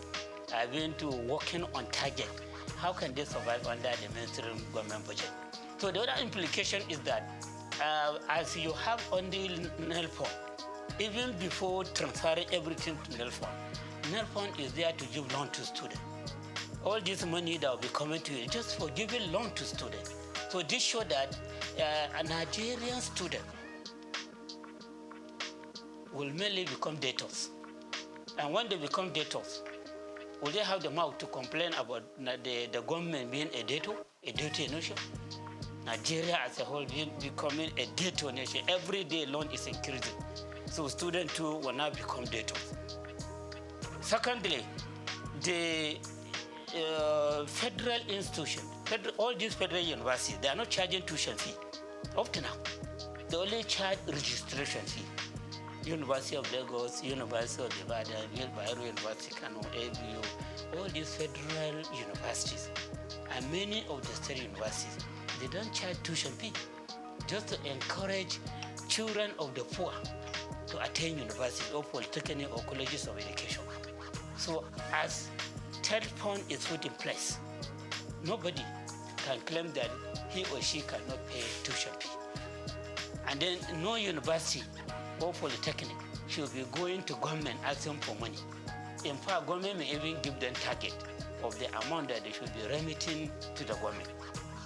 [SPEAKER 13] are being to working on target, how can they survive under the mainstream government budget? So the other implication is that as you have only NEL fund, even before transferring everything to NEL fund is there to give loan to students. All this money that will be coming to you just for giving loan to students. So this shows that a Nigerian student will mainly become debtors. And when they become debtors, will they have the mouth to complain about the government being a debtor nation? Nigeria as a whole becoming a debtor nation. Every day loan is increasing. So students too will now become debtors. Secondly, the federal institution, all these federal universities, they are not charging tuition fee up to now. They only charge registration fee. University of Lagos, University of Ibadan, Bayero University, Kano, ABU, all these federal universities, and many of the state universities, they don't charge tuition fee, just to encourage children of the poor to attend university or polytechnic or colleges of education. So as TED fund is put in place, nobody can claim that he or she cannot pay tuition fee. And then no university or polytechnic should be going to government asking for money. In fact, government may even give them target of the amount that they should be remitting to the government.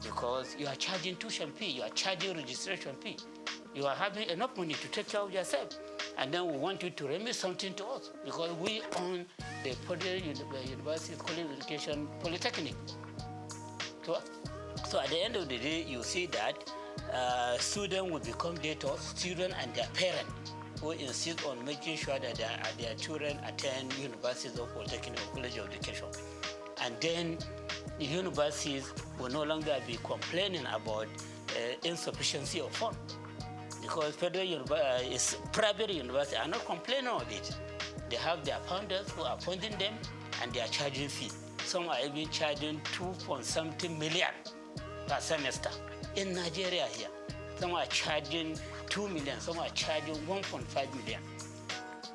[SPEAKER 13] Because you are charging tuition fee, you are charging registration fee. You are having enough money to take care of yourself. And then we want you to remit something to us because we own the federal university college education polytechnic. So at the end of the day, you see that students will become debtors, students and their parents who insist on making sure that their children attend universities or polytechnic or college of education. And then the universities will no longer be complaining about insufficiency of funds. Because private universities are not complaining of it. They have their founders who are funding them and they are charging fee. Some are even charging 2.something million per semester in Nigeria here. Some are charging 2 million, some are charging 1.5 million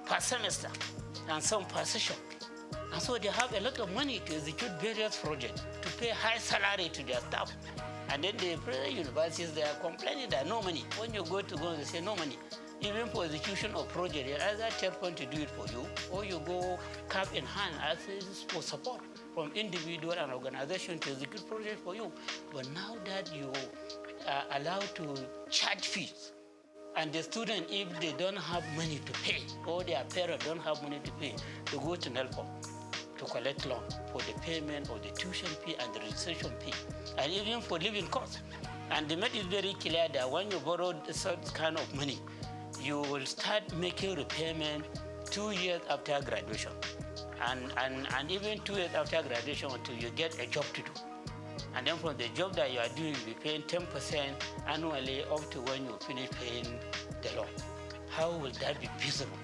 [SPEAKER 13] per semester, and some per session. And so they have a lot of money to execute various projects, to pay high salary to their staff. And then the private universities, they are complaining that no money. When you go to go, they say no money. Even for execution of project, they either take one to do it for you, or you go cap in hand as for support from individual and organization to execute project for you. But now that you are allowed to charge fees, and the student, if they don't have money to pay, or their parents don't have money to pay, to go to NELPO to collect loan for the payment of the tuition fee and the registration fee, and even for living costs. And the method is very clear that when you borrow such kind of money, you will start making repayment 2 years after graduation. And even 2 years after graduation until you get a job to do. And then from the job that you are doing, you'll be paying 10% annually up to when you finish paying the loan. How will that be feasible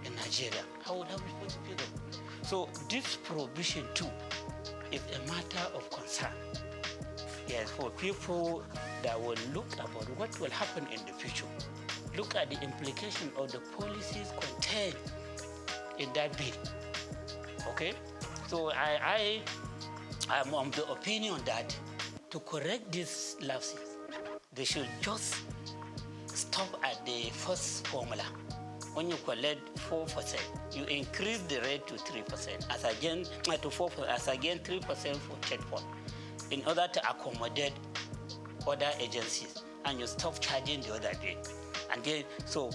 [SPEAKER 13] in Nigeria? How would that be feasible? So this provision too is a matter of concern. Yes, for people that will look about what will happen in the future. Look at the implication of the policies contained in that bill. Okay? So I am of the opinion that to correct these lapses, they should just stop at the first formula. When you collect 4%, you increase the rate to 3%, as again to 4%, as again 3% for third point, in order to accommodate other agencies, and you stop charging the other rate. And then, so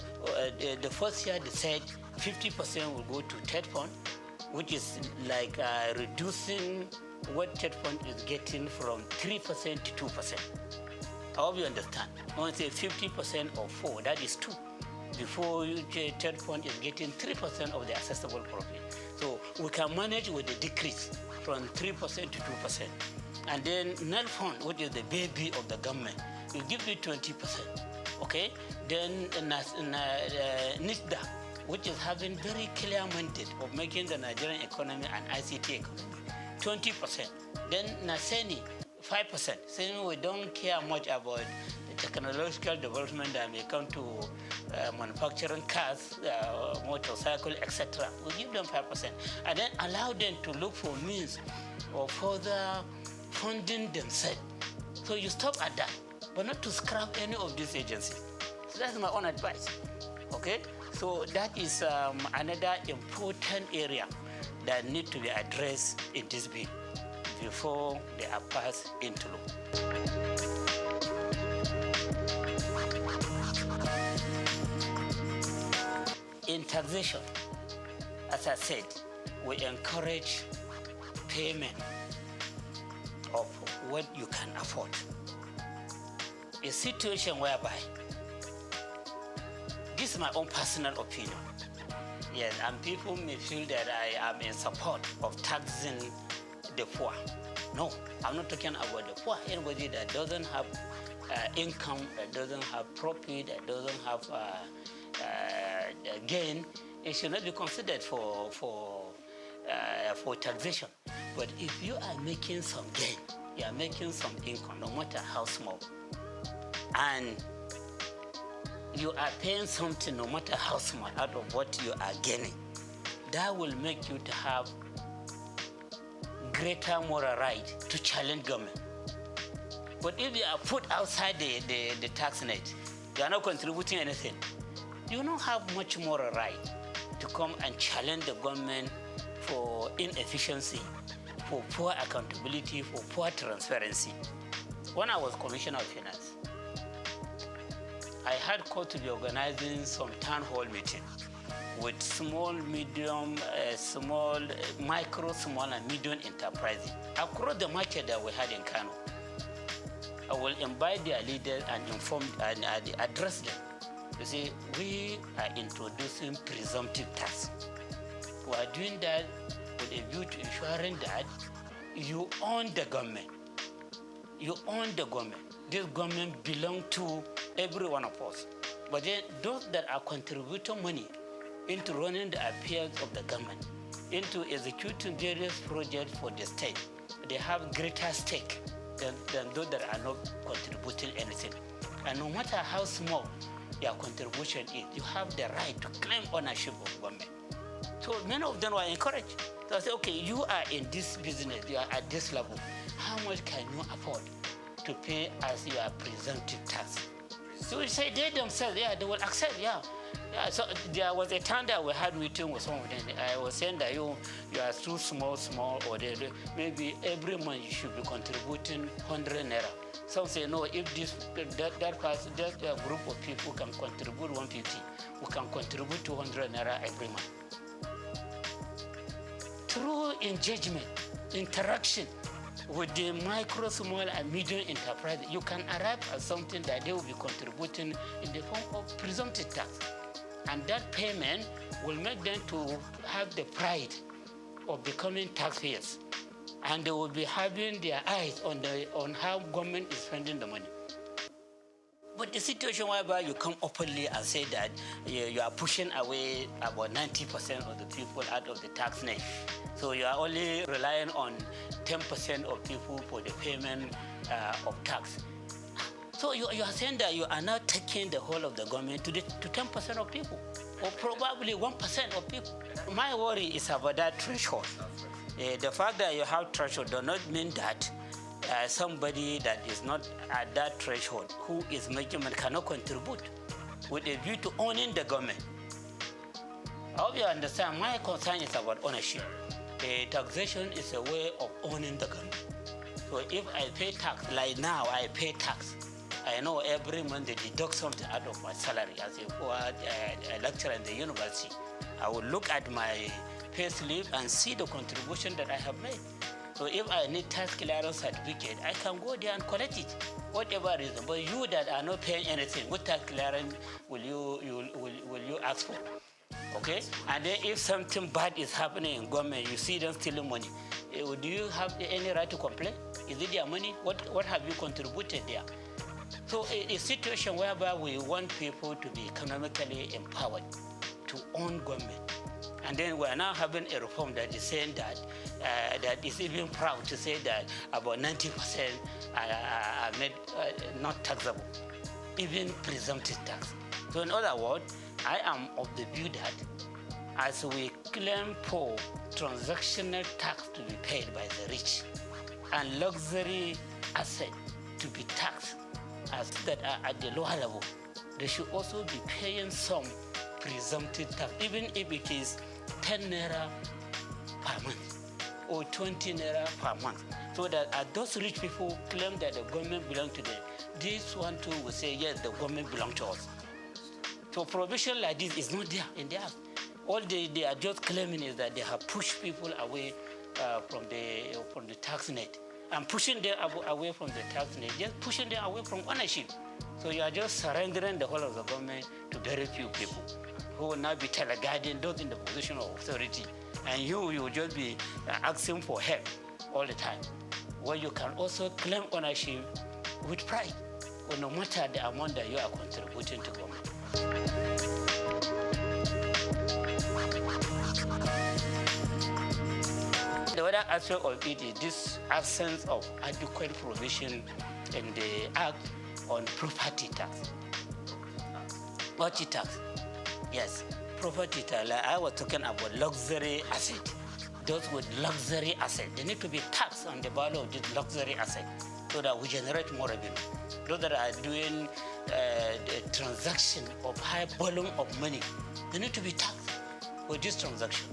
[SPEAKER 13] the first year they said 50% will go to third point, which is like reducing what third point is getting from 3% to 2%. I hope you understand. When I say 50% of 4, that is 2. Before third point is getting 3% of the accessible profit. So we can manage with the decrease from 3% to 2%. And then null fund, which is the baby of the government, will give you 20%. Okay? Then NISDA, which is having very clear mandate of making the Nigerian economy an ICT economy, 20%. Then NASENI, 5%, saying we don't care much about the technological development that may come to manufacturing cars, motorcycle, etc. We give them 5%, and then allow them to look for means of further funding themselves. So you stop at that, but not to scrap any of these agencies. So that's my own advice. Okay? So that is another important area that need to be addressed in this bill before they are passed into law. In taxation, as I said, we encourage payment of what you can afford. A situation whereby, this is my own personal opinion, yes, and people may feel that I am in support of taxing the poor. No, I'm not talking about the poor. Anybody that doesn't have income, that doesn't have profit, that doesn't have gain, it should not be considered for taxation. But if you are making some gain, you are making some income, no matter how small, and you are paying something, no matter how small, out of what you are gaining, that will make you to have greater moral right to challenge government. But if you are put outside the tax net, you are not contributing anything, you don't have much moral right to come and challenge the government for inefficiency, for poor accountability, for poor transparency. When I was Commissioner of Finance, I had called to be organizing some town hall meeting with small, medium, micro, small, and medium enterprises across the market that we had in Kano. I will invite their leaders and inform and address them. You see, we are introducing presumptive tax. We are doing that with a view to ensuring that you own the government. You own the government. This government belongs to every one of us. But then those that are contributing money into running the affairs of the government, into executing various projects for the state, they have greater stake than those that are not contributing anything. And no matter how small your contribution is, you have the right to claim ownership of government. So many of them were encouraged. They say, okay, you are in this business, you are at this level. How much can you afford to pay as your presumptive tax? So we say they themselves, yeah, they will accept, yeah. Yeah, so there was a time that we had meeting with some of them. I was saying that you are too small, or maybe every month you should be contributing 100 naira. Some say no, if that group of people can contribute 150, we can contribute 200 naira every month. Through engagement, interaction with the micro, small, and medium enterprise, you can arrive at something that they will be contributing in the form of presumptive tax. And that payment will make them to have the pride of becoming taxpayers. And they will be having their eyes on how government is spending the money. But the situation whereby you come openly and say that you are pushing away about 90% of the people out of the tax net. So you are only relying on 10% of people for the payment of tax. So you are saying that you are now taking the whole of the government to 10% of people, or probably 1% of people. My worry is about that threshold. The fact that you have threshold does not mean that somebody that is not at that threshold, who is making money, cannot contribute with a view to owning the government. I hope you understand. My concern is about ownership. Taxation is a way of owning the government. So if I pay tax, like now I pay tax, I know every month they deduct something out of my salary as a lecturer in the university. I will look at my pay slip and see the contribution that I have made. So if I need tax clearance certificate, I can go there and collect it, whatever reason. But you that are not paying anything, what tax clearance will you ask for? Okay? And then if something bad is happening in government, you see them stealing money, do you have any right to complain? Is it their money? What have you contributed there? So a situation whereby we want people to be economically empowered, to own government. And then we are now having a reform that is saying that that is even proud to say that about 90% are made not taxable, even presumptive tax. So in other words, I am of the view that as we claim for transactional tax to be paid by the rich and luxury asset to be taxed as that are at the lower level, they should also be paying some presumptive tax, even if it is 10 naira per month or 20 naira per month, so that those rich people claim that the government belongs to them, this one too will say, yes, the government belongs to us. So provision like this is not there in the act. All they are just claiming is that they have pushed people away from the tax net. And pushing them away from the tax net, just pushing them away from ownership. So you are just surrendering the whole of the government to very few people who will now be teleguiding those in the position of authority. And you will just be asking for help all the time. Where you can also claim ownership with pride, or no matter the amount that you are contributing to government. The other aspect of it is this absence of adequate provision in the Act on property tax. Property tax, yes, property tax. Like I was talking about luxury asset. Those with luxury asset, they need to be taxed on the value of this luxury asset so that we generate more revenue. Those that are doing a transaction of high volume of money, they need to be taxed for this transaction.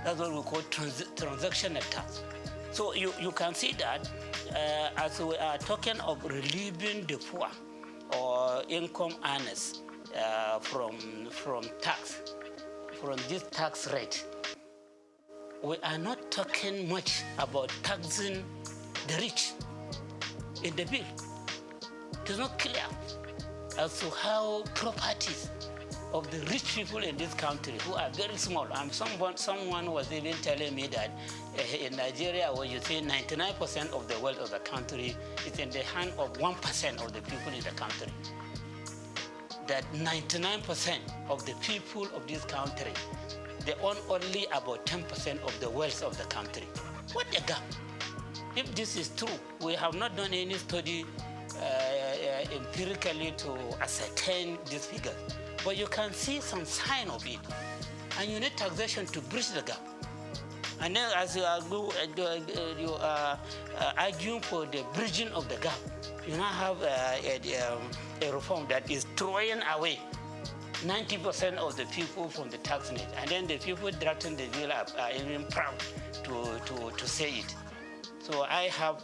[SPEAKER 13] That's what we call transactional tax. So you can see that as we are talking of relieving the poor or income earners from tax, from this tax rate, we are not talking much about taxing the rich in the bill. It is not clear as to how properties of the rich people in this country who are very small. Someone was even telling me that in Nigeria, where you say 99% of the wealth of the country is in the hand of 1% of the people in the country. That 99% of the people of this country, they own only about 10% of the wealth of the country. What a gap! If this is true, we have not done any study empirically to ascertain this figure. But you can see some sign of it. And you need taxation to bridge the gap. And then as you are arguing for the bridging of the gap, you now have a reform that is throwing away 90% of the people from the tax net. And then the people drafting the bill are even proud to say it. So I have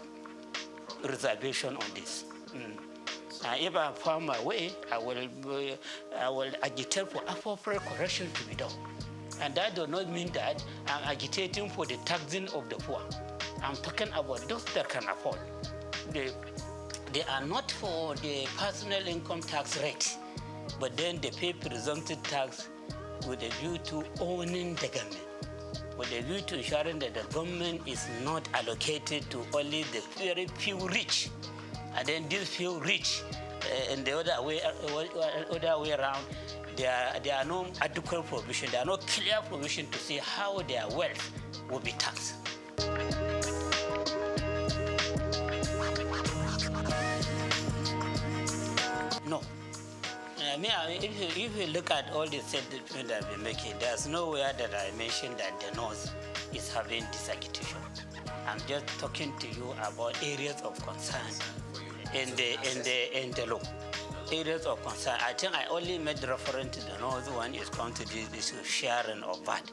[SPEAKER 13] reservation on this. If I found my way, I will agitate for appropriate correction to be done. And that does not mean that I'm agitating for the taxing of the poor. I'm talking about those that can afford. They are not for the personal income tax rate, but then they pay presumptive tax with a view to owning the government, with a view to ensuring that the government is not allocated to only the very few rich. And then these few rich in the other way around, there are no adequate provision, there are no clear provision to see how their wealth will be taxed. No. If you look at all the statements that we're making, there's nowhere that I mentioned that the North is having this agitation. I'm just talking to you about areas of concern in the law. Areas of concern. I think I only made reference to the North when it comes to this issue sharing of VAT,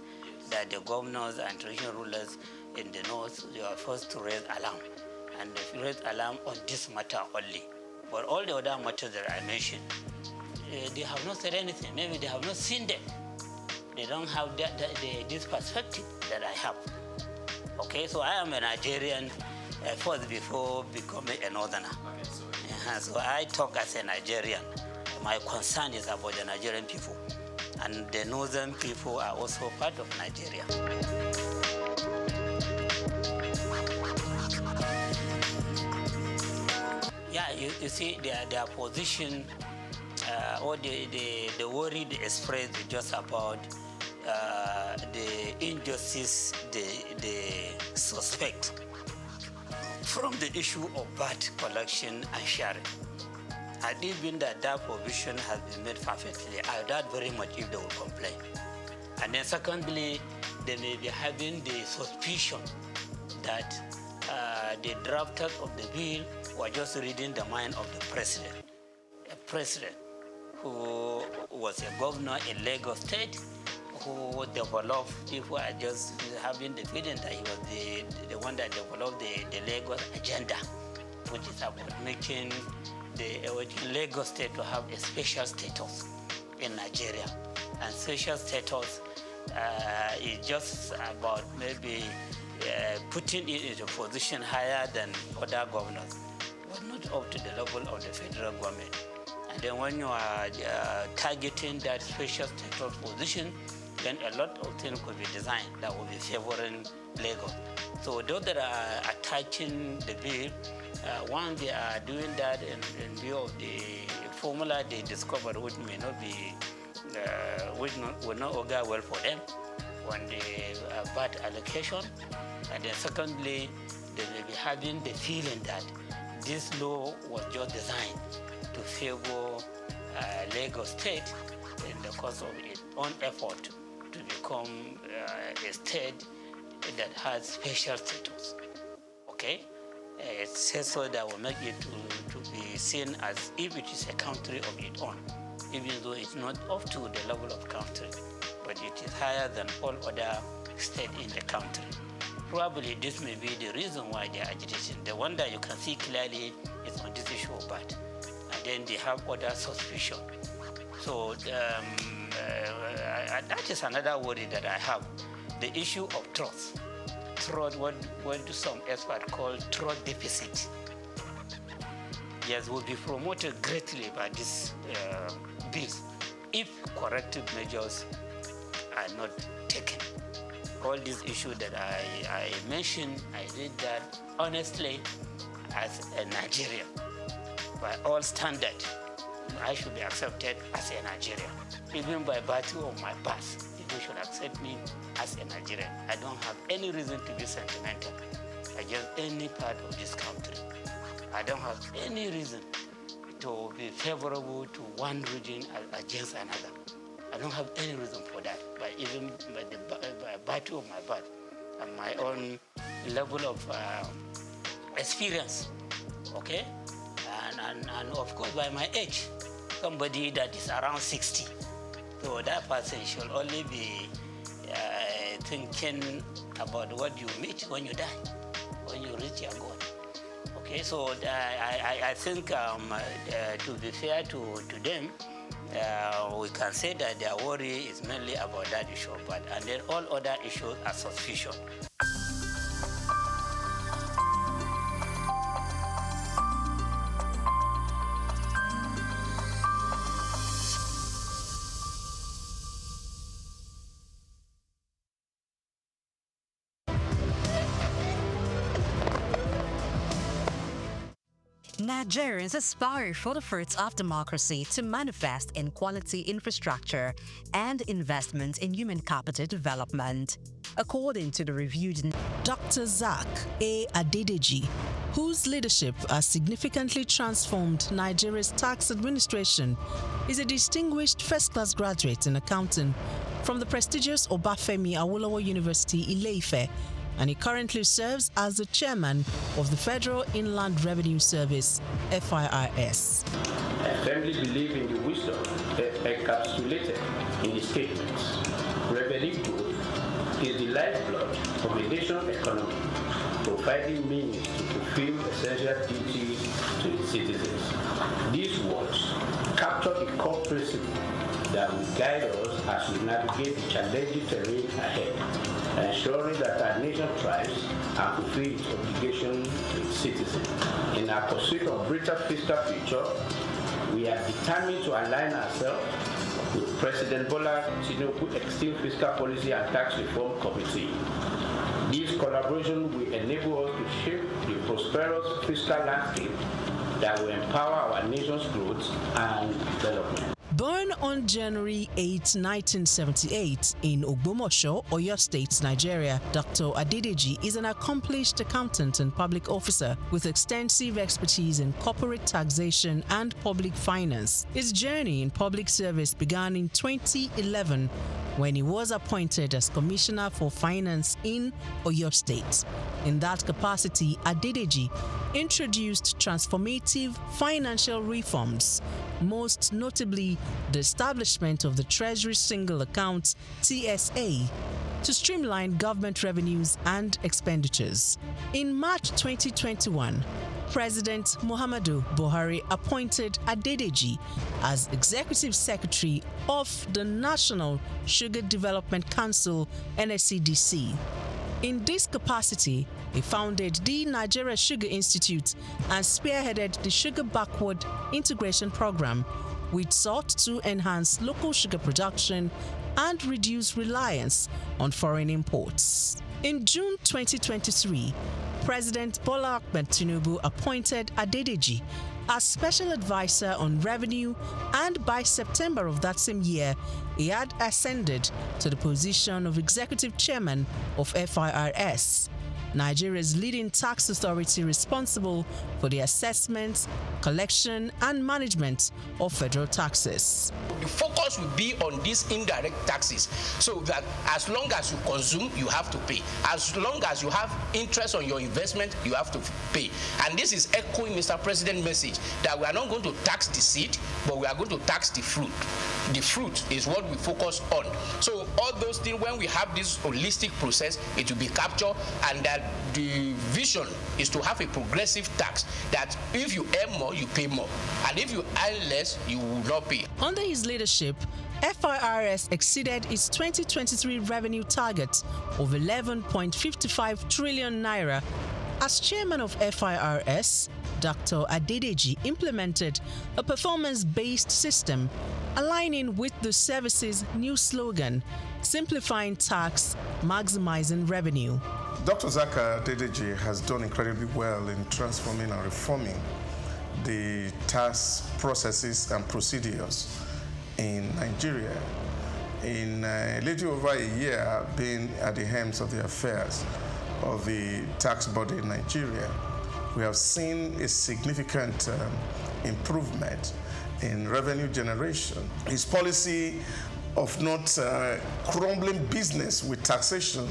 [SPEAKER 13] that the governors and traditional rulers in the North, they are forced to raise alarm, and they raise alarm on this matter only. But all the other matters that I mentioned, they have not said anything. Maybe they have not seen them. They don't have this perspective that I have. Okay, so I am a Nigerian first before becoming a Northerner. So I talk as a Nigerian. My concern is about the Nigerian people. And the Northern people are also part of Nigeria. Yeah, you see their position, or the worry they express is just about the injustice they suspect from the issue of VAT collection and sharing. Had it been that provision has been made perfectly, I doubt very much if they will complain. And then secondly, they may be having the suspicion that the drafters of the bill were just reading the mind of the president. A president who was a governor in Lagos State, who developed, people are just having the feeling that he was the one that developed the Lagos agenda, which is about making the Lagos State to have a special status in Nigeria. And special status is just about maybe putting it in a position higher than other governors, but not up to the level of the federal government. And then when you are targeting that special status position, then a lot of things could be designed that will be favoring Lagos. So those that are attaching the bill, one, they are doing that in view of the formula they discovered, which may not be, will not augur well for them on the VAT allocation. And then secondly, they may be having the feeling that this law was just designed to favor Lagos State in the course of its own effort to become a state that has special status. Okay? It says so that will make it to be seen as if it is a country of its own, even though it's not up to the level of country, but it is higher than all other states in the country. Probably this may be the reason why they are agitating. The one that you can see clearly is on this issue of VAT. And then they have other suspicion. So that is another worry that I have. The issue of trust. Trust, what some experts call trust deficit. Yes, will be promoted greatly by this bills if corrective measures are not taken. All these issues that I mentioned, I did that honestly as a Nigerian. By all standards, I should be accepted as a Nigerian. Even by virtue of my birth, people should accept me as a Nigerian. I don't have any reason to be sentimental against any part of this country. I don't have any reason to be favorable to one region against another. I don't have any reason for that, but even by virtue of my birth and my own level of experience, okay? And of course by my age, somebody that is around 60. So that person should only be thinking about what you meet when you die, when you reach your goal. Okay, so I think to be fair to them, we can say that their worry is mainly about that issue, and then all other issues are suspicion.
[SPEAKER 15] Nigerians aspire for the fruits of democracy to manifest in quality infrastructure and investment in human capital development. According to the reviewed
[SPEAKER 16] Dr. SOUQ A. Adedeji, whose leadership has significantly transformed Nigeria's tax administration, is a distinguished first-class graduate in accounting from the prestigious Obafemi Awolowo University, Ile-Ife, and he currently serves as the chairman of the Federal Inland Revenue Service, FIRS.
[SPEAKER 17] I firmly believe in the wisdom encapsulated in the statements. Revenue growth is the lifeblood of a nation's economy, providing means to fulfill essential duties to its citizens. These words capture the core principle that will guide us as we navigate the challenging terrain ahead, ensuring that our nation thrives and fulfills its obligation to its citizens. In our pursuit of greater fiscal future, we are determined to align ourselves with President Bola Tinubu's Extreme Fiscal Policy and Tax Reform Committee. This collaboration will enable us to shape the prosperous fiscal landscape that will empower our nation's growth and development.
[SPEAKER 16] Born on January 8, 1978 in Ogbomoso, Oyo State, Nigeria, Dr. Adedeji is an accomplished accountant and public officer with extensive expertise in corporate taxation and public finance. His journey in public service began in 2011 when he was appointed as Commissioner for Finance in Oyo State. In that capacity, Adedeji introduced transformative financial reforms, most notably the establishment of the Treasury Single Account (TSA) to streamline government revenues and expenditures. In March 2021, President Muhammadu Buhari appointed Adedeji as Executive Secretary of the National Sugar Development Council (NSCDC). In this capacity, he founded the Nigeria Sugar Institute and spearheaded the Sugar Backward Integration Program, which sought to enhance local sugar production and reduce reliance on foreign imports. In June 2023, President Bola Ahmed Tinubu appointed Adedeji as Special Advisor on Revenue, and by September of that same year, he had ascended to the position of Executive Chairman of FIRS, Nigeria's leading tax authority responsible for the assessment, collection, and management of federal taxes.
[SPEAKER 18] The focus will be on these indirect taxes, so that as long as you consume, you have to pay. As long as you have interest on your investment, you have to pay. And this is echoing Mr. President's message that we are not going to tax the seed, but we are going to tax the fruit. The fruit is what we focus on. So all those things, when we have this holistic process, it will be captured, and that the vision is to have a progressive tax, that if you earn more, you pay more, and if you earn less, you will not pay.
[SPEAKER 16] Under his leadership, FIRS exceeded its 2023 revenue target of 11.55 trillion naira. As chairman of FIRS, Dr. Adedeji implemented a performance-based system aligning with the service's new slogan, simplifying tax, maximizing revenue.
[SPEAKER 19] Dr. SOUQ Adedeji has done incredibly well in transforming and reforming the tax processes and procedures in Nigeria. In a little over a year being at the helm of the affairs of the tax body in Nigeria, we have seen a significant improvement in revenue generation. His policy of not crumbling business with taxation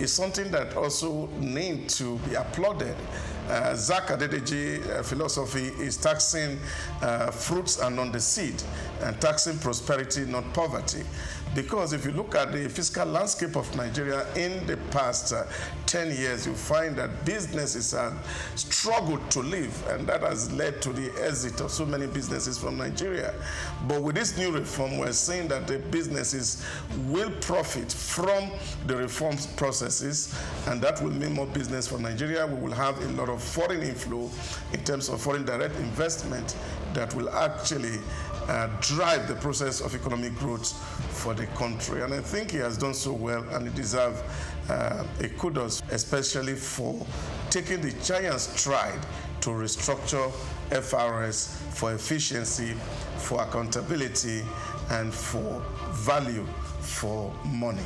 [SPEAKER 19] is something that also needs to be applauded. SOUQ Adedeji philosophy is taxing fruits and not the seed, and taxing prosperity, not poverty. Because if you look at the fiscal landscape of Nigeria in the past 10 years, you find that businesses have struggled to live, and that has led to the exit of so many businesses from Nigeria. But with this new reform, we're seeing that the businesses will profit from the reform processes, and that will mean more business for Nigeria. We will have a lot of foreign inflow in terms of foreign direct investment that will actually drive the process of economic growth for the country. And I think he has done so well, and he deserves a kudos, especially for taking the giant stride to restructure FRS for efficiency, for accountability, and for value for money.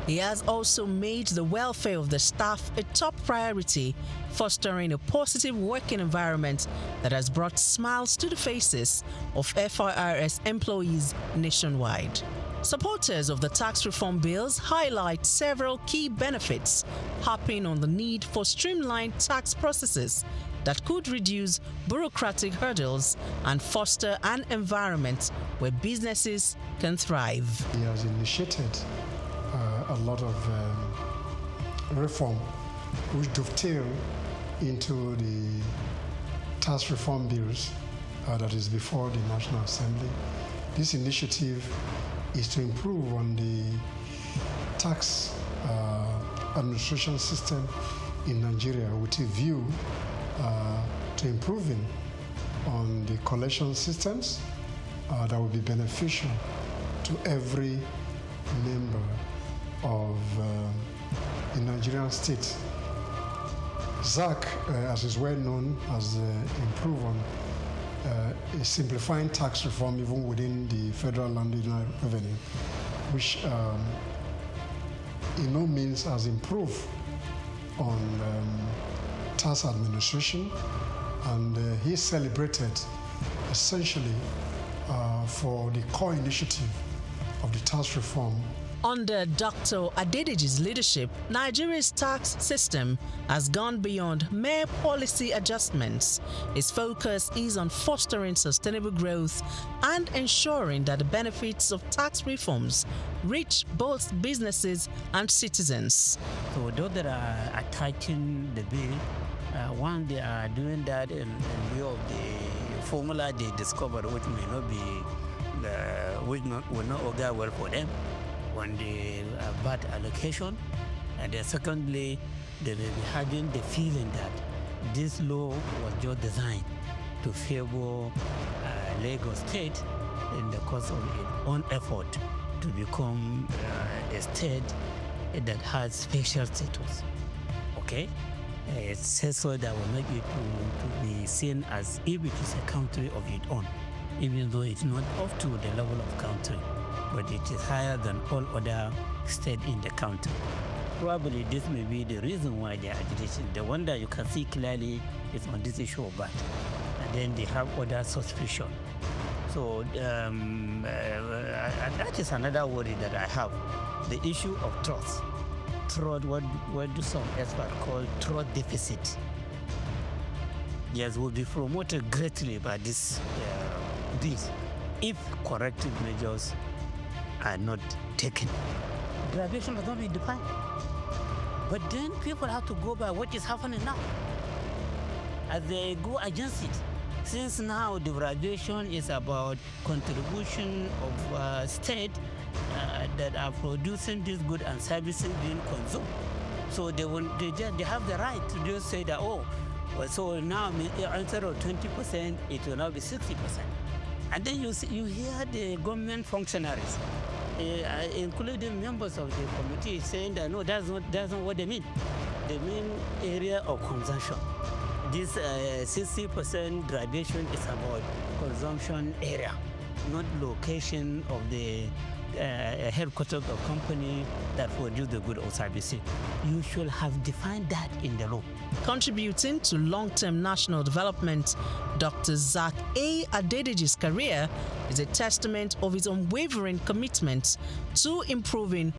[SPEAKER 16] He has also made the welfare of the staff a top priority, fostering a positive working environment that has brought smiles to the faces of FIRS employees nationwide. Supporters of the tax reform bills highlight several key benefits, harping on the need for streamlined tax processes that could reduce bureaucratic hurdles and foster an environment where businesses can thrive.
[SPEAKER 20] He has initiated a lot of reform which dovetail into the tax reform bills that is before the National Assembly. This initiative is to improve on the tax administration system in Nigeria with a view to improving on the collection systems that will be beneficial to every member of the Nigerian state. SOUQ, as is well known, has improved on a simplifying tax reform even within the federal landowner revenue, which in no means has improved on tax administration, and he celebrated essentially for the core initiative of the tax reform.
[SPEAKER 16] Under Dr. Adedeji's leadership, Nigeria's tax system has gone beyond mere policy adjustments. Its focus is on fostering sustainable growth and ensuring that the benefits of tax reforms reach both businesses and citizens.
[SPEAKER 21] So those that are attacking the bill, one, they are doing that in view of the formula they discovered, which may not be, will not augur well for them on the VAT allocation. And then secondly, they may be having the feeling that this law was just designed to favor Lagos State in the course of its own effort to become a state that has special status. Okay? It says so that will make it to be seen as if it is a country of its own, even though it's not up to the level of country, but it is higher than all other states in the country. Probably this may be the reason why they are agitating. The one that you can see clearly is on this issue of VAT, and then they have other suspicion. So that is another worry that I have, the issue of trust. Trust, what do some experts call trust deficit. Yes, will be promoted greatly by this if corrective measures are not taken. Graduation has not been defined. But then people have to go by what is happening now. As they go against it. Since now the graduation is about contribution of state that are producing these goods and services being consumed. So they have the right to just say that, oh, well, so now instead of 20%, it will now be 60%. And then you hear the government functionaries, including members of the committee, saying that no, that's not what they mean. They mean area of consumption. This 60% graduation is about consumption area, not location of the headquarters of company that produce the good or services. You should have defined that in the law.
[SPEAKER 16] Contributing to long-term national development, Dr. SOUQ A. Adedeji's career is a testament of his unwavering commitment to improving